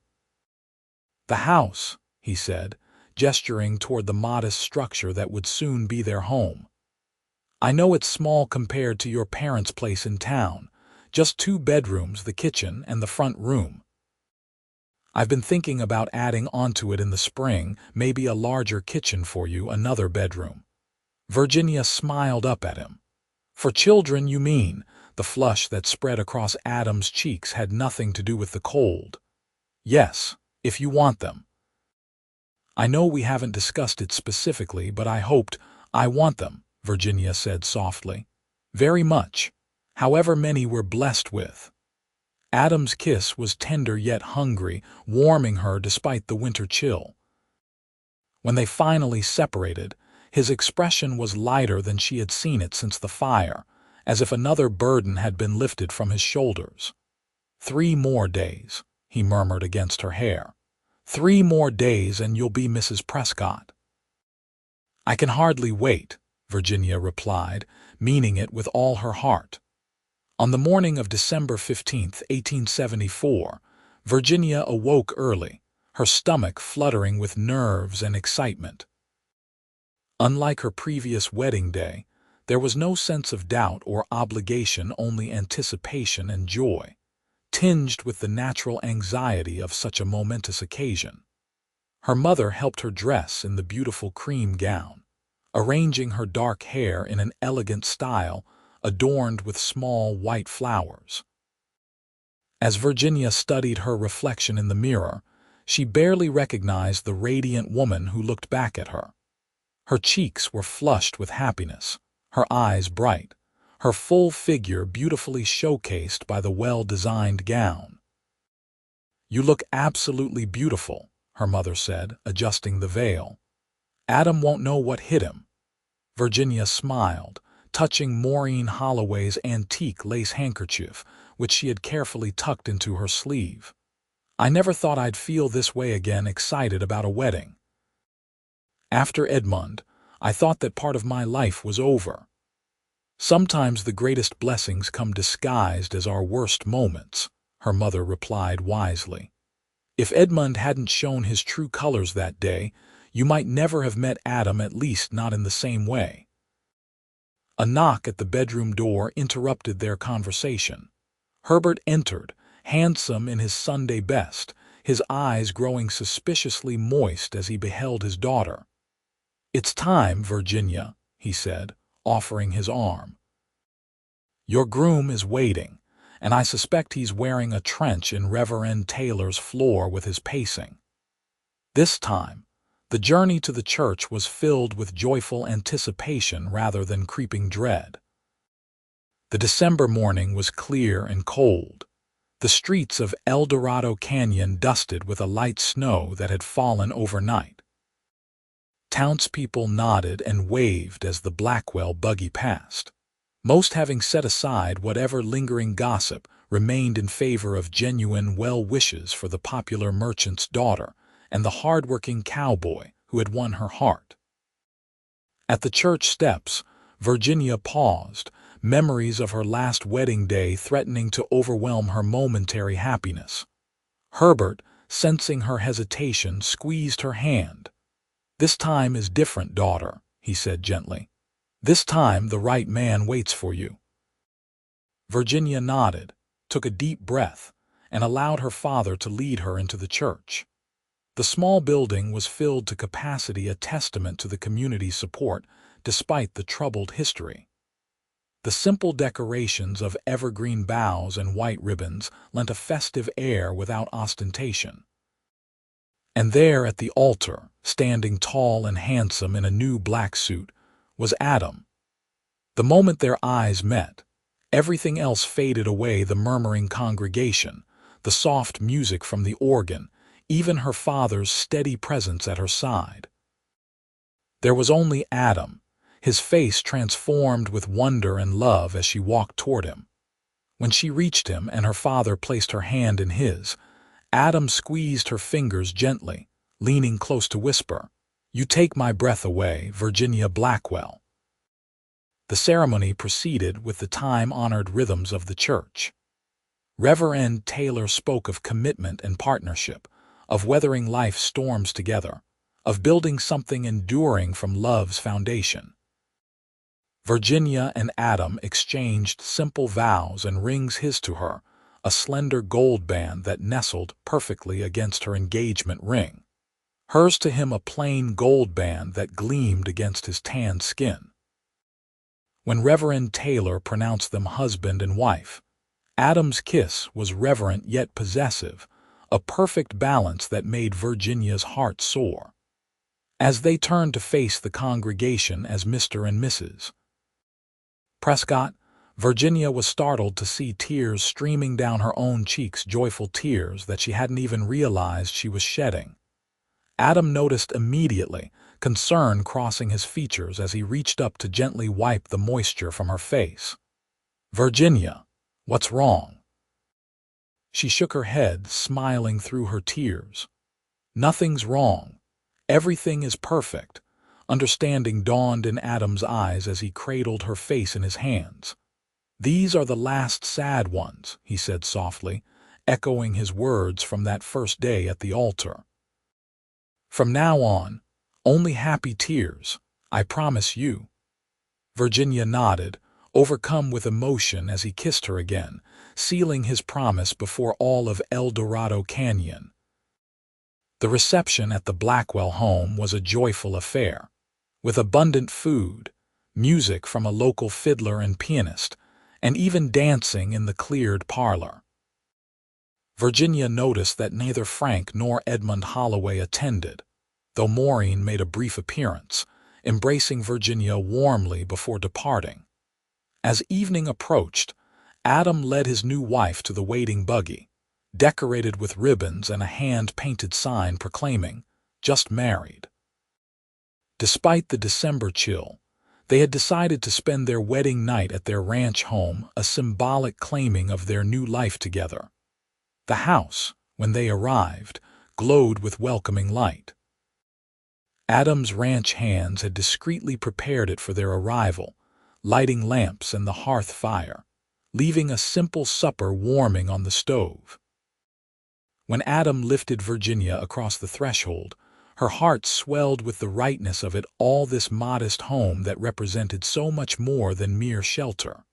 "The house," he said, gesturing toward the modest structure that would soon be their home. "I know it's small compared to your parents' place in town, just 2 bedrooms, the kitchen and the front room. I've been thinking about adding onto it in the spring, maybe a larger kitchen for you, another bedroom." Virginia smiled up at him. "For children, you mean?" The flush that spread across Adam's cheeks had nothing to do with the cold. "Yes, if you want them." "I know we haven't discussed it specifically, but I want them," Virginia said softly. "Very much. However many we're blessed with." Adam's kiss was tender yet hungry, warming her despite the winter chill. When they finally separated, his expression was lighter than she had seen it since the fire, as if another burden had been lifted from his shoulders. 3 more days, he murmured against her hair. 3 more days and you'll be Mrs. Prescott." "I can hardly wait," Virginia replied, meaning it with all her heart. On the morning of December 15, 1874, Virginia awoke early, her stomach fluttering with nerves and excitement. Unlike her previous wedding day, there was no sense of doubt or obligation, only anticipation and joy, tinged with the natural anxiety of such a momentous occasion. Her mother helped her dress in the beautiful cream gown, arranging her dark hair in an elegant style adorned with small white flowers. As Virginia studied her reflection in the mirror, she barely recognized the radiant woman who looked back at her. Her cheeks were flushed with happiness, her eyes bright, her full figure beautifully showcased by the well-designed gown. "You look absolutely beautiful," her mother said, adjusting the veil. "Adam won't know what hit him." Virginia smiled, touching Maureen Holloway's antique lace handkerchief, which she had carefully tucked into her sleeve. "I never thought I'd feel this way again, excited about a wedding. After Edmund, I thought that part of my life was over." "Sometimes the greatest blessings come disguised as our worst moments," her mother replied wisely. "If Edmund hadn't shown his true colors that day, you might never have met Adam, at least not in the same way." A knock at the bedroom door interrupted their conversation. Herbert entered, handsome in his Sunday best, his eyes growing suspiciously moist as he beheld his daughter. "It's time, Virginia," he said, offering his arm. "Your groom is waiting, and I suspect he's wearing a trench in Reverend Taylor's floor with his pacing." This time, the journey to the church was filled with joyful anticipation rather than creeping dread. The December morning was clear and cold, the streets of Eldorado Canyon dusted with a light snow that had fallen overnight. Townspeople nodded and waved as the Blackwell buggy passed, most having set aside whatever lingering gossip remained in favor of genuine well wishes for the popular merchant's daughter and the hard-working cowboy who had won her heart. At the church steps, Virginia paused, memories of her last wedding day threatening to overwhelm her momentary happiness. Herbert, sensing her hesitation, squeezed her hand. "This time is different, daughter," he said gently. "This time the right man waits for you." Virginia nodded, took a deep breath, and allowed her father to lead her into the church. The small building was filled to capacity, a testament to the community's support despite the troubled history. The simple decorations of evergreen boughs and white ribbons lent a festive air without ostentation. And there at the altar, standing tall and handsome in a new black suit, was Adam. The moment their eyes met, everything else faded away: the murmuring congregation, the soft music from the organ, even her father's steady presence at her side. There was only Adam, his face transformed with wonder and love as she walked toward him. When she reached him and her father placed her hand in his, Adam squeezed her fingers gently, leaning close to whisper, "You take my breath away, Virginia Blackwell." The ceremony proceeded with the time-honored rhythms of the church. Reverend Taylor spoke of commitment and partnership, of weathering life's storms together, of building something enduring from love's foundation. Virginia and Adam exchanged simple vows and rings, his to her, a slender gold band that nestled perfectly against her engagement ring, hers to him a plain gold band that gleamed against his tanned skin. When Reverend Taylor pronounced them husband and wife, Adam's kiss was reverent yet possessive, a perfect balance that made Virginia's heart soar. As they turned to face the congregation as Mr. and Mrs. Prescott, Virginia was startled to see tears streaming down her own cheeks, joyful tears that she hadn't even realized she was shedding. Adam noticed immediately, concern crossing his features as he reached up to gently wipe the moisture from her face. "Virginia, what's wrong?" She shook her head, smiling through her tears. "Nothing's wrong. Everything is perfect." Understanding dawned in Adam's eyes as he cradled her face in his hands. "These are the last sad ones," he said softly, echoing his words from that first day at the altar. "From now on, only happy tears, I promise you." Virginia nodded, overcome with emotion as he kissed her again, sealing his promise before all of Eldorado Canyon. The reception at the Blackwell home was a joyful affair, with abundant food, music from a local fiddler and pianist, and even dancing in the cleared parlor. Virginia noticed that neither Frank nor Edmund Holloway attended, though Maureen made a brief appearance, embracing Virginia warmly before departing. As evening approached, Adam led his new wife to the waiting buggy, decorated with ribbons and a hand-painted sign proclaiming, "Just married." Despite the December chill, They had decided to spend their wedding night at their ranch home, a symbolic claiming of their new life together. The house, when they arrived, glowed with welcoming light. Adam's ranch hands had discreetly prepared it for their arrival, lighting lamps and the hearth fire, leaving a simple supper warming on the stove. When Adam lifted Virginia across the threshold, her heart swelled with the rightness of it all, this modest home that represented so much more than mere shelter.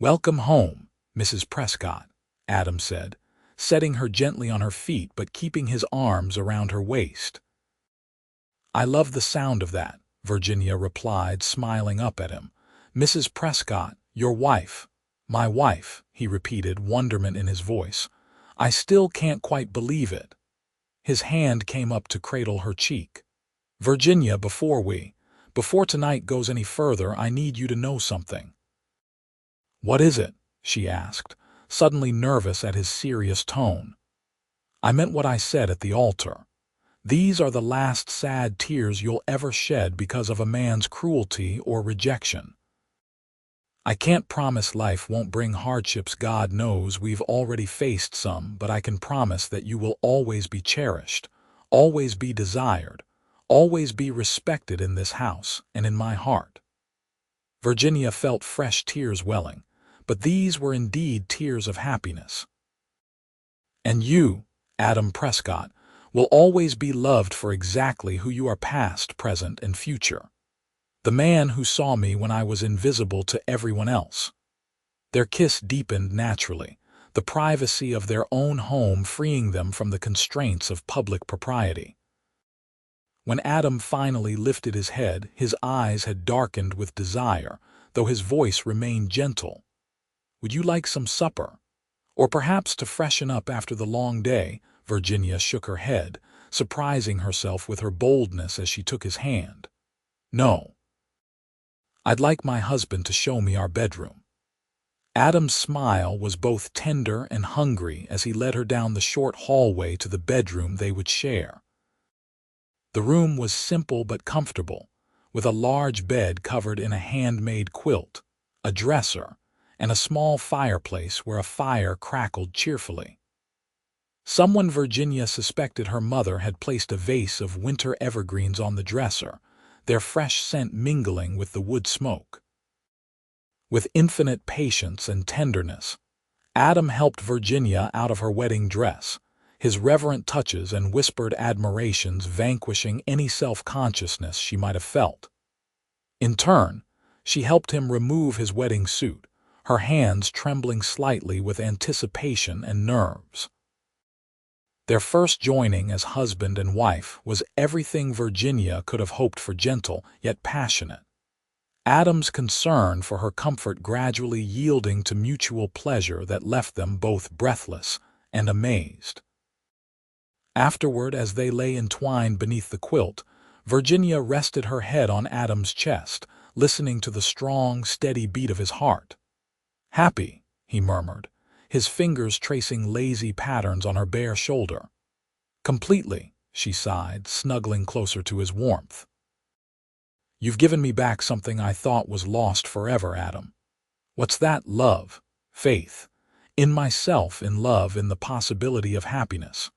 "Welcome home, Mrs. Prescott," Adam said, setting her gently on her feet but keeping his arms around her waist. "I love the sound of that," Virginia replied, smiling up at him. "Mrs. Prescott, your wife." "My wife," he repeated, wonderment in his voice. "I still can't quite believe it." His hand came up to cradle her cheek. "Virginia, before tonight goes any further, I need you to know something." "What is it?" she asked, suddenly nervous at his serious tone. "I meant what I said at the altar. These are the last sad tears you'll ever shed because of a man's cruelty or rejection. I can't promise life won't bring hardships. God knows we've already faced some, but I can promise that you will always be cherished, always be desired, always be respected in this house and in my heart." Virginia felt fresh tears welling, but these were indeed tears of happiness. "And you, Adam Prescott, will always be loved for exactly who you are, past, present, and future. The man who saw me when I was invisible to everyone else." Their kiss deepened naturally, the privacy of their own home freeing them from the constraints of public propriety. When Adam finally lifted his head, his eyes had darkened with desire, though his voice remained gentle. "Would you like some supper? Or perhaps to freshen up after the long day?" Virginia shook her head, surprising herself with her boldness as she took his hand. "No. I'd like my husband to show me our bedroom." Adam's smile was both tender and hungry as he led her down the short hallway to the bedroom they would share. The room was simple but comfortable, with a large bed covered in a handmade quilt, a dresser, and a small fireplace where a fire crackled cheerfully. Someone Virginia suspected her mother had placed a vase of winter evergreens on the dresser, their fresh scent mingling with the wood smoke. With infinite patience and tenderness, Adam helped Virginia out of her wedding dress, his reverent touches and whispered admirations vanquishing any self-consciousness she might have felt. In turn, she helped him remove his wedding suit, her hands trembling slightly with anticipation and nerves. Their first joining as husband and wife was everything Virginia could have hoped for, gentle yet passionate. Adam's concern for her comfort gradually yielding to mutual pleasure that left them both breathless and amazed. Afterward, as they lay entwined beneath the quilt, Virginia rested her head on Adam's chest, listening to the strong, steady beat of his heart. "Happy," he murmured, his fingers tracing lazy patterns on her bare shoulder. "Completely," she sighed, snuggling closer to his warmth. "You've given me back something I thought was lost forever, Adam." "What's that?" "Love, faith, in myself, in love, in the possibility of happiness."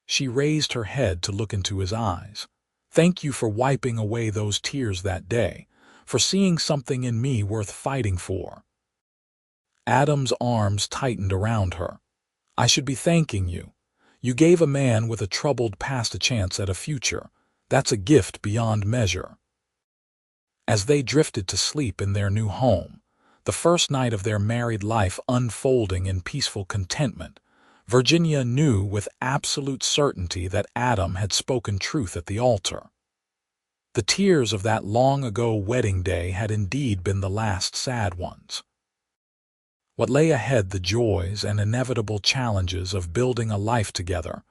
She raised her head to look into his eyes. "Thank you for wiping away those tears that day, for seeing something in me worth fighting for." Adam's arms tightened around her. "I should be thanking you. You gave a man with a troubled past a chance at a future. That's a gift beyond measure." As they drifted to sleep in their new home, the first night of their married life unfolding in peaceful contentment, Virginia knew with absolute certainty that Adam had spoken truth at the altar. The tears of that long-ago wedding day had indeed been the last sad ones. What lay ahead, the joys and inevitable challenges of building a life together,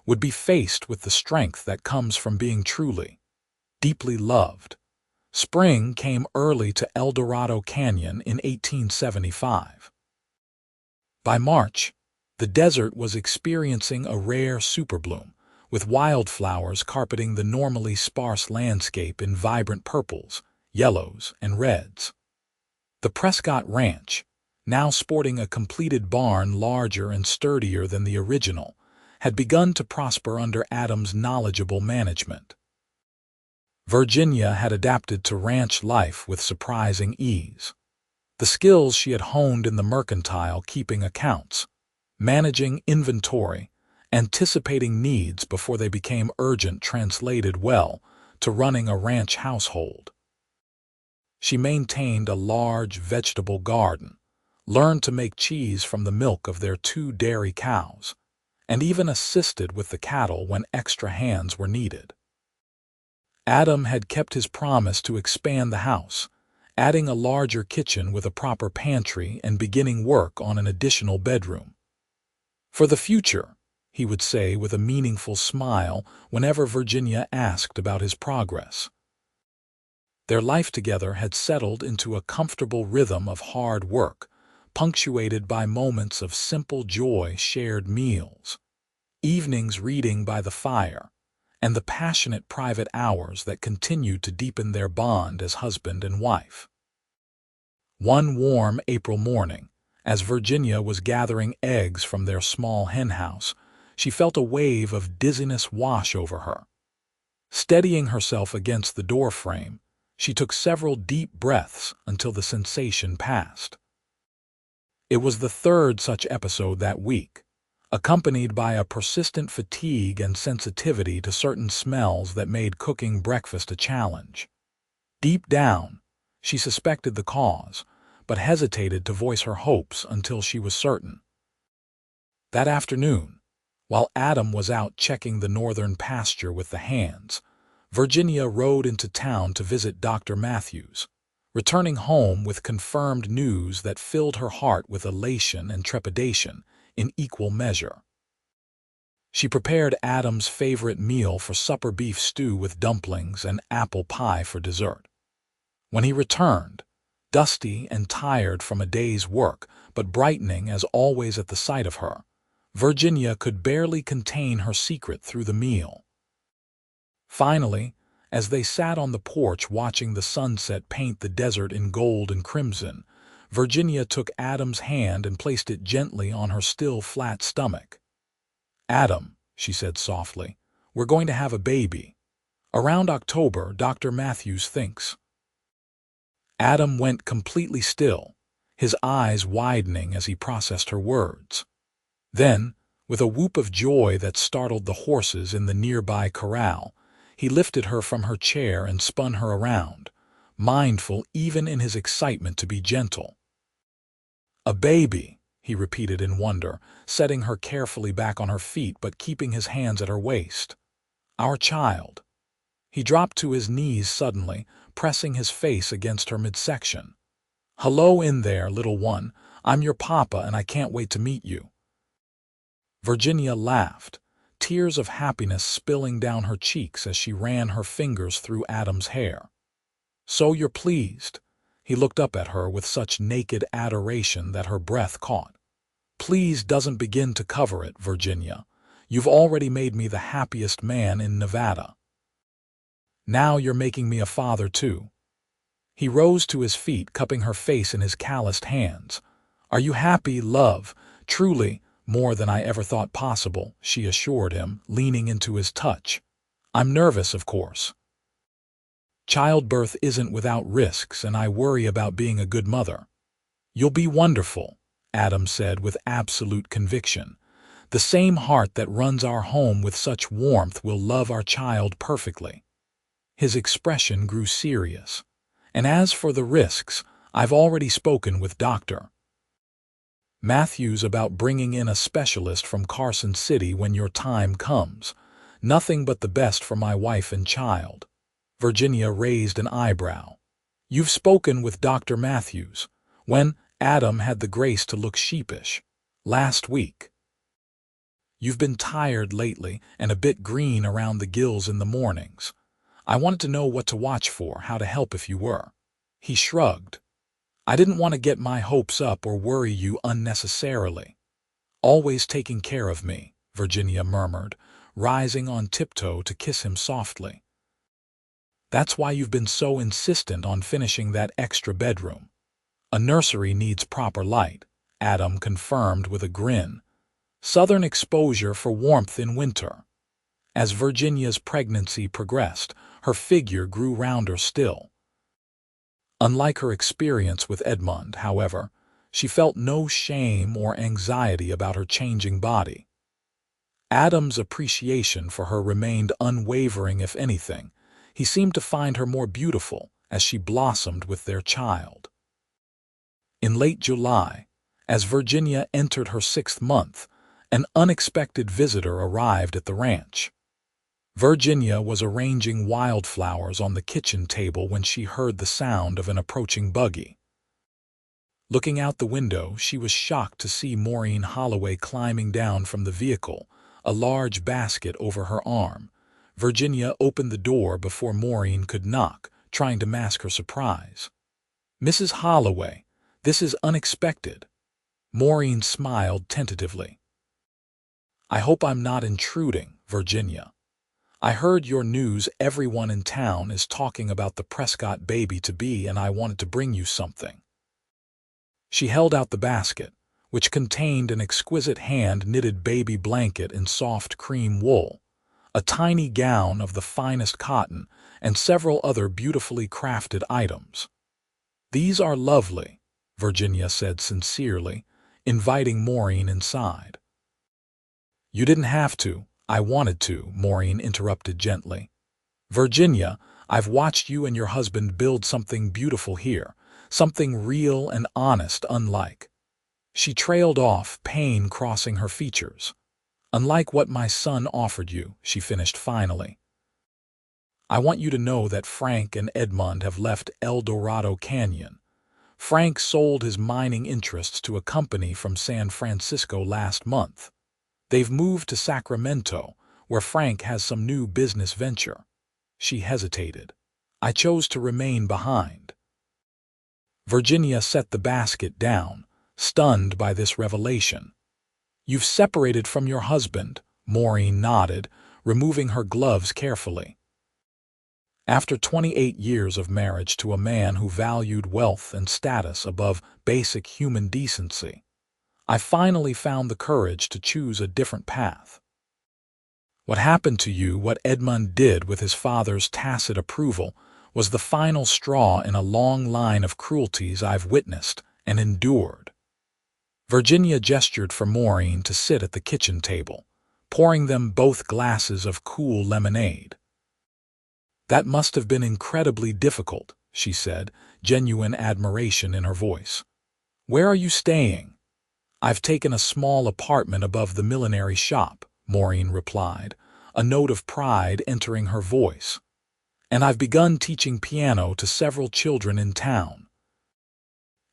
would be faced with the strength that comes from being truly, deeply loved. Spring came early to Eldorado Canyon in 1875. By March, the desert was experiencing a rare superbloom, with wildflowers carpeting the normally sparse landscape in vibrant purples, yellows, and reds. The Prescott Ranch, now sporting a completed barn larger and sturdier than the original, had begun to prosper under Adam's knowledgeable management. Virginia had adapted to ranch life with surprising ease. The skills she had honed in the mercantile, keeping accounts, managing inventory, anticipating needs before they became urgent, translated well to running a ranch household. She maintained a large vegetable garden, learned to make cheese from the milk of their 2 dairy cows, and even assisted with the cattle when extra hands were needed. Adam had kept his promise to expand the house, adding a larger kitchen with a proper pantry and beginning work on an additional bedroom. For the future, he would say with a meaningful smile whenever Virginia asked about his progress. Their life together had settled into a comfortable rhythm of hard work, punctuated by moments of simple joy, shared meals, evenings reading by the fire, and the passionate private hours that continued to deepen their bond as husband and wife. One warm April morning, as Virginia was gathering eggs from their small henhouse, she felt a wave of dizziness wash over her. Steadying herself against the doorframe, she took several deep breaths until the sensation passed. It was the 3rd such episode that week, accompanied by a persistent fatigue and sensitivity to certain smells that made cooking breakfast a challenge. Deep down, she suspected the cause, but hesitated to voice her hopes until she was certain. That afternoon, while Adam was out checking the northern pasture with the hands, Virginia rode into town to visit Dr. Matthews, returning home with confirmed news that filled her heart with elation and trepidation in equal measure. She prepared Adam's favorite meal for supper, beef stew with dumplings and apple pie for dessert. When he returned, dusty and tired from a day's work, but brightening as always at the sight of her, Virginia could barely contain her secret through the meal. Finally, as they sat on the porch watching the sunset paint the desert in gold and crimson, Virginia took Adam's hand and placed it gently on her still flat stomach. "Adam," she said softly, "we're going to have a baby. Around October, Dr. Matthews thinks." Adam went completely still, his eyes widening as he processed her words. Then, with a whoop of joy that startled the horses in the nearby corral, he lifted her from her chair and spun her around, mindful even in his excitement to be gentle. "A baby," he repeated in wonder, setting her carefully back on her feet but keeping his hands at her waist. "Our child." He dropped to his knees suddenly, pressing his face against her midsection. "Hello in there, little one. I'm your papa and I can't wait to meet you." Virginia laughed, tears of happiness spilling down her cheeks as she ran her fingers through Adam's hair. "So you're pleased?" He looked up at her with such naked adoration that her breath caught. "Please doesn't begin to cover it, Virginia. You've already made me the happiest man in Nevada. Now you're making me a father too." He rose to his feet, cupping her face in his calloused hands. "Are you happy, love?" "Truly, more than I ever thought possible," she assured him, leaning into his touch. "I'm nervous, of course. Childbirth isn't without risks, and I worry about being a good mother." "You'll be wonderful," Adam said with absolute conviction. "The same heart that runs our home with such warmth will love our child perfectly." His expression grew serious. "And as for the risks, I've already spoken with Dr. Matthews about bringing in a specialist from Carson City when your time comes. Nothing but the best for my wife and child." Virginia raised an eyebrow. "You've spoken with Dr. Matthews." When Adam had the grace to look sheepish. "Last week." "You've been tired lately and a bit green around the gills in the mornings. I wanted to know what to watch for, how to help if you were." He shrugged. "I didn't want to get my hopes up or worry you unnecessarily." "Always taking care of me," Virginia murmured, rising on tiptoe to kiss him softly. That's why you've been so insistent on finishing that extra bedroom. A nursery needs proper light, Adam confirmed with a grin. Southern exposure for warmth in winter. As Virginia's pregnancy progressed, her figure grew rounder still. Unlike her experience with Edmund, however, she felt no shame or anxiety about her changing body. Adam's appreciation for her remained unwavering. If anything, he seemed to find her more beautiful as she blossomed with their child. In late July, as Virginia entered her 6th month, an unexpected visitor arrived at the ranch. Virginia was arranging wildflowers on the kitchen table when she heard the sound of an approaching buggy. Looking out the window, she was shocked to see Maureen Holloway climbing down from the vehicle, a large basket over her arm. Virginia opened the door before Maureen could knock, trying to mask her surprise. "Mrs. Holloway, this is unexpected." Maureen smiled tentatively. "I hope I'm not intruding, Virginia. I heard your news. Everyone in town is talking about the Prescott baby-to-be, and I wanted to bring you something." She held out the basket, which contained an exquisite hand-knitted baby blanket in soft cream wool, a tiny gown of the finest cotton, and several other beautifully crafted items. "These are lovely," Virginia said sincerely, inviting Maureen inside. "You didn't have to. I wanted to," Maureen interrupted gently. "Virginia, I've watched you and your husband build something beautiful here, something real and honest, unlike—" She trailed off, pain crossing her features. "Unlike what my son offered you," she finished finally. "I want you to know that Frank and Edmund have left Eldorado Canyon. Frank sold his mining interests to a company from San Francisco last month. They've moved to Sacramento, where Frank has some new business venture." She hesitated. "I chose to remain behind." Virginia set the basket down, stunned by this revelation. "You've separated from your husband," Maureen nodded, removing her gloves carefully. "After 28 years of marriage to a man who valued wealth and status above basic human decency, I finally found the courage to choose a different path. What happened to you, what Edmund did with his father's tacit approval, was the final straw in a long line of cruelties I've witnessed and endured." Virginia gestured for Maureen to sit at the kitchen table, pouring them both glasses of cool lemonade. "That must have been incredibly difficult," she said, genuine admiration in her voice. "Where are you staying?" "I've taken a small apartment above the millinery shop," Maureen replied, a note of pride entering her voice. "And I've begun teaching piano to several children in town.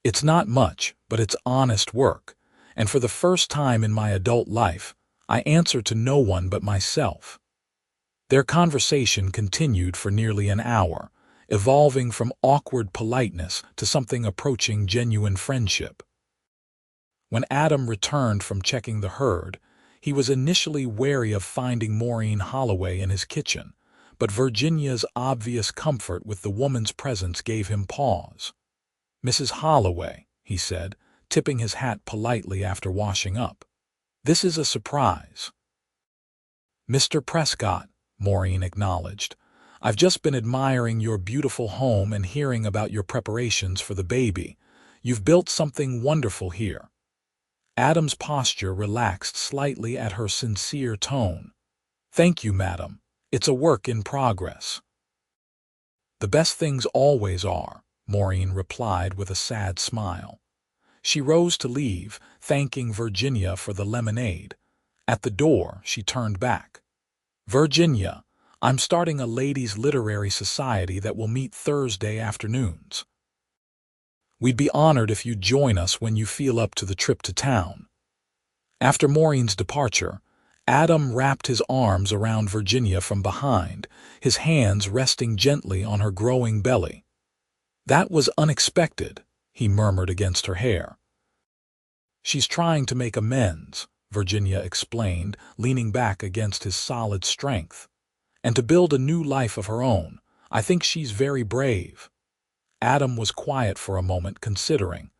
It's not much, but it's honest work, and for the first time in my adult life, I answer to no one but myself." Their conversation continued for nearly an hour, evolving from awkward politeness to something approaching genuine friendship. When Adam returned from checking the herd, he was initially wary of finding Maureen Holloway in his kitchen, but Virginia's obvious comfort with the woman's presence gave him pause. "Mrs. Holloway," he said, tipping his hat politely after washing up. "This is a surprise." "Mr. Prescott," Maureen acknowledged, "I've just been admiring your beautiful home and hearing about your preparations for the baby. You've built something wonderful here." Adam's posture relaxed slightly at her sincere tone. "Thank you, madam. It's a work in progress." "The best things always are," Maureen replied with a sad smile. She rose to leave, thanking Virginia for the lemonade. At the door, she turned back. "Virginia, I'm starting a ladies' literary society that will meet Thursday afternoons. We'd be honored if you'd join us when you feel up to the trip to town." After Maureen's departure, Adam wrapped his arms around Virginia from behind, his hands resting gently on her growing belly. "That was unexpected," he murmured against her hair. "She's trying to make amends," Virginia explained, leaning back against his solid strength, "and to build a new life of her own, I think she's very brave." Adam was quiet for a moment, considering.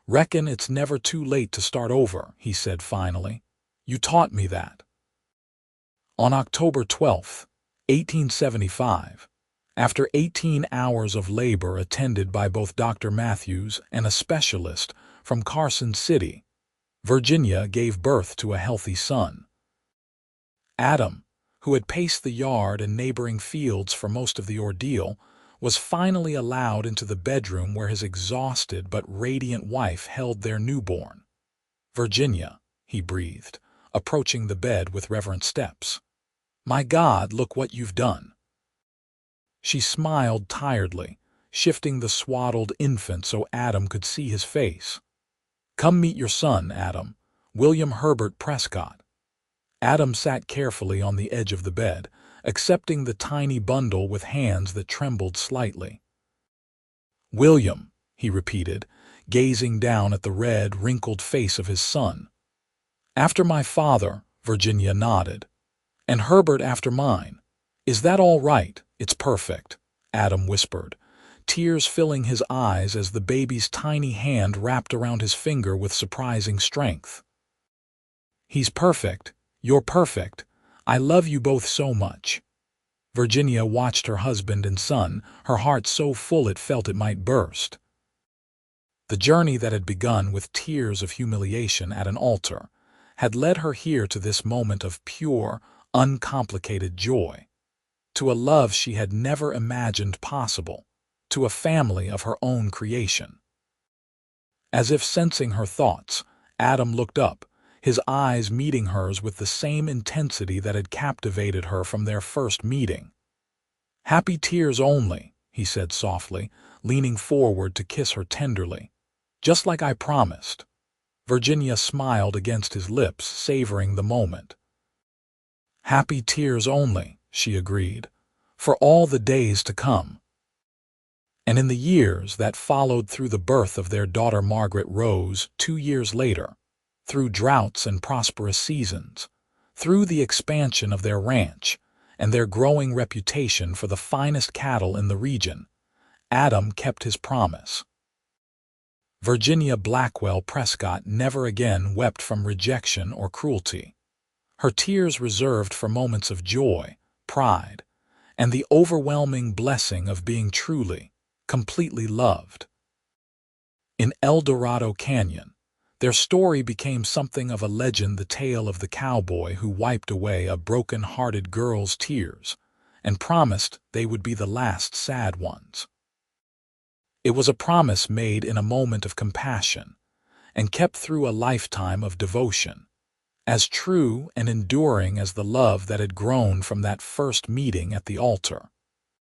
"Reckon it's never too late to start over," he said finally. "You taught me that." On October 12th, 1875, after 18 hours of labor attended by both Dr. Matthews and a specialist from Carson City, Virginia gave birth to a healthy son. Adam, who had paced the yard and neighboring fields for most of the ordeal, was finally allowed into the bedroom where his exhausted but radiant wife held their newborn. "Virginia," he breathed, approaching the bed with reverent steps. "My God, look what you've done." She smiled tiredly, shifting the swaddled infant so Adam could see his face. "Come meet your son, Adam, William Herbert Prescott." Adam sat carefully on the edge of the bed, accepting the tiny bundle with hands that trembled slightly. "William," he repeated, gazing down at the red, wrinkled face of his son. "After my father," Virginia nodded. "And Herbert after mine. Is that all right?" "It's perfect," Adam whispered, tears filling his eyes as the baby's tiny hand wrapped around his finger with surprising strength. "He's perfect. You're perfect. I love you both so much." Virginia watched her husband and son, her heart so full it felt it might burst. The journey that had begun with tears of humiliation at an altar had led her here to this moment of pure, uncomplicated joy, to a love she had never imagined possible, to a family of her own creation. As if sensing her thoughts, Adam looked up, his eyes meeting hers with the same intensity that had captivated her from their first meeting. "Happy tears only," he said softly, leaning forward to kiss her tenderly. "Just like I promised." Virginia smiled against his lips, savoring the moment. "Happy tears only," she agreed, "for all the days to come." And in the years that followed through the birth of their daughter Margaret Rose 2 years later, through droughts and prosperous seasons, through the expansion of their ranch and their growing reputation for the finest cattle in the region, Adam kept his promise. Virginia Blackwell Prescott never again wept from rejection or cruelty, her tears reserved for moments of joy, pride, and the overwhelming blessing of being truly, completely loved. In Eldorado Canyon, their story became something of a legend, the tale of the cowboy who wiped away a broken-hearted girl's tears and promised they would be the last sad ones. It was a promise made in a moment of compassion and kept through a lifetime of devotion, as true and enduring as the love that had grown from that first meeting at the altar.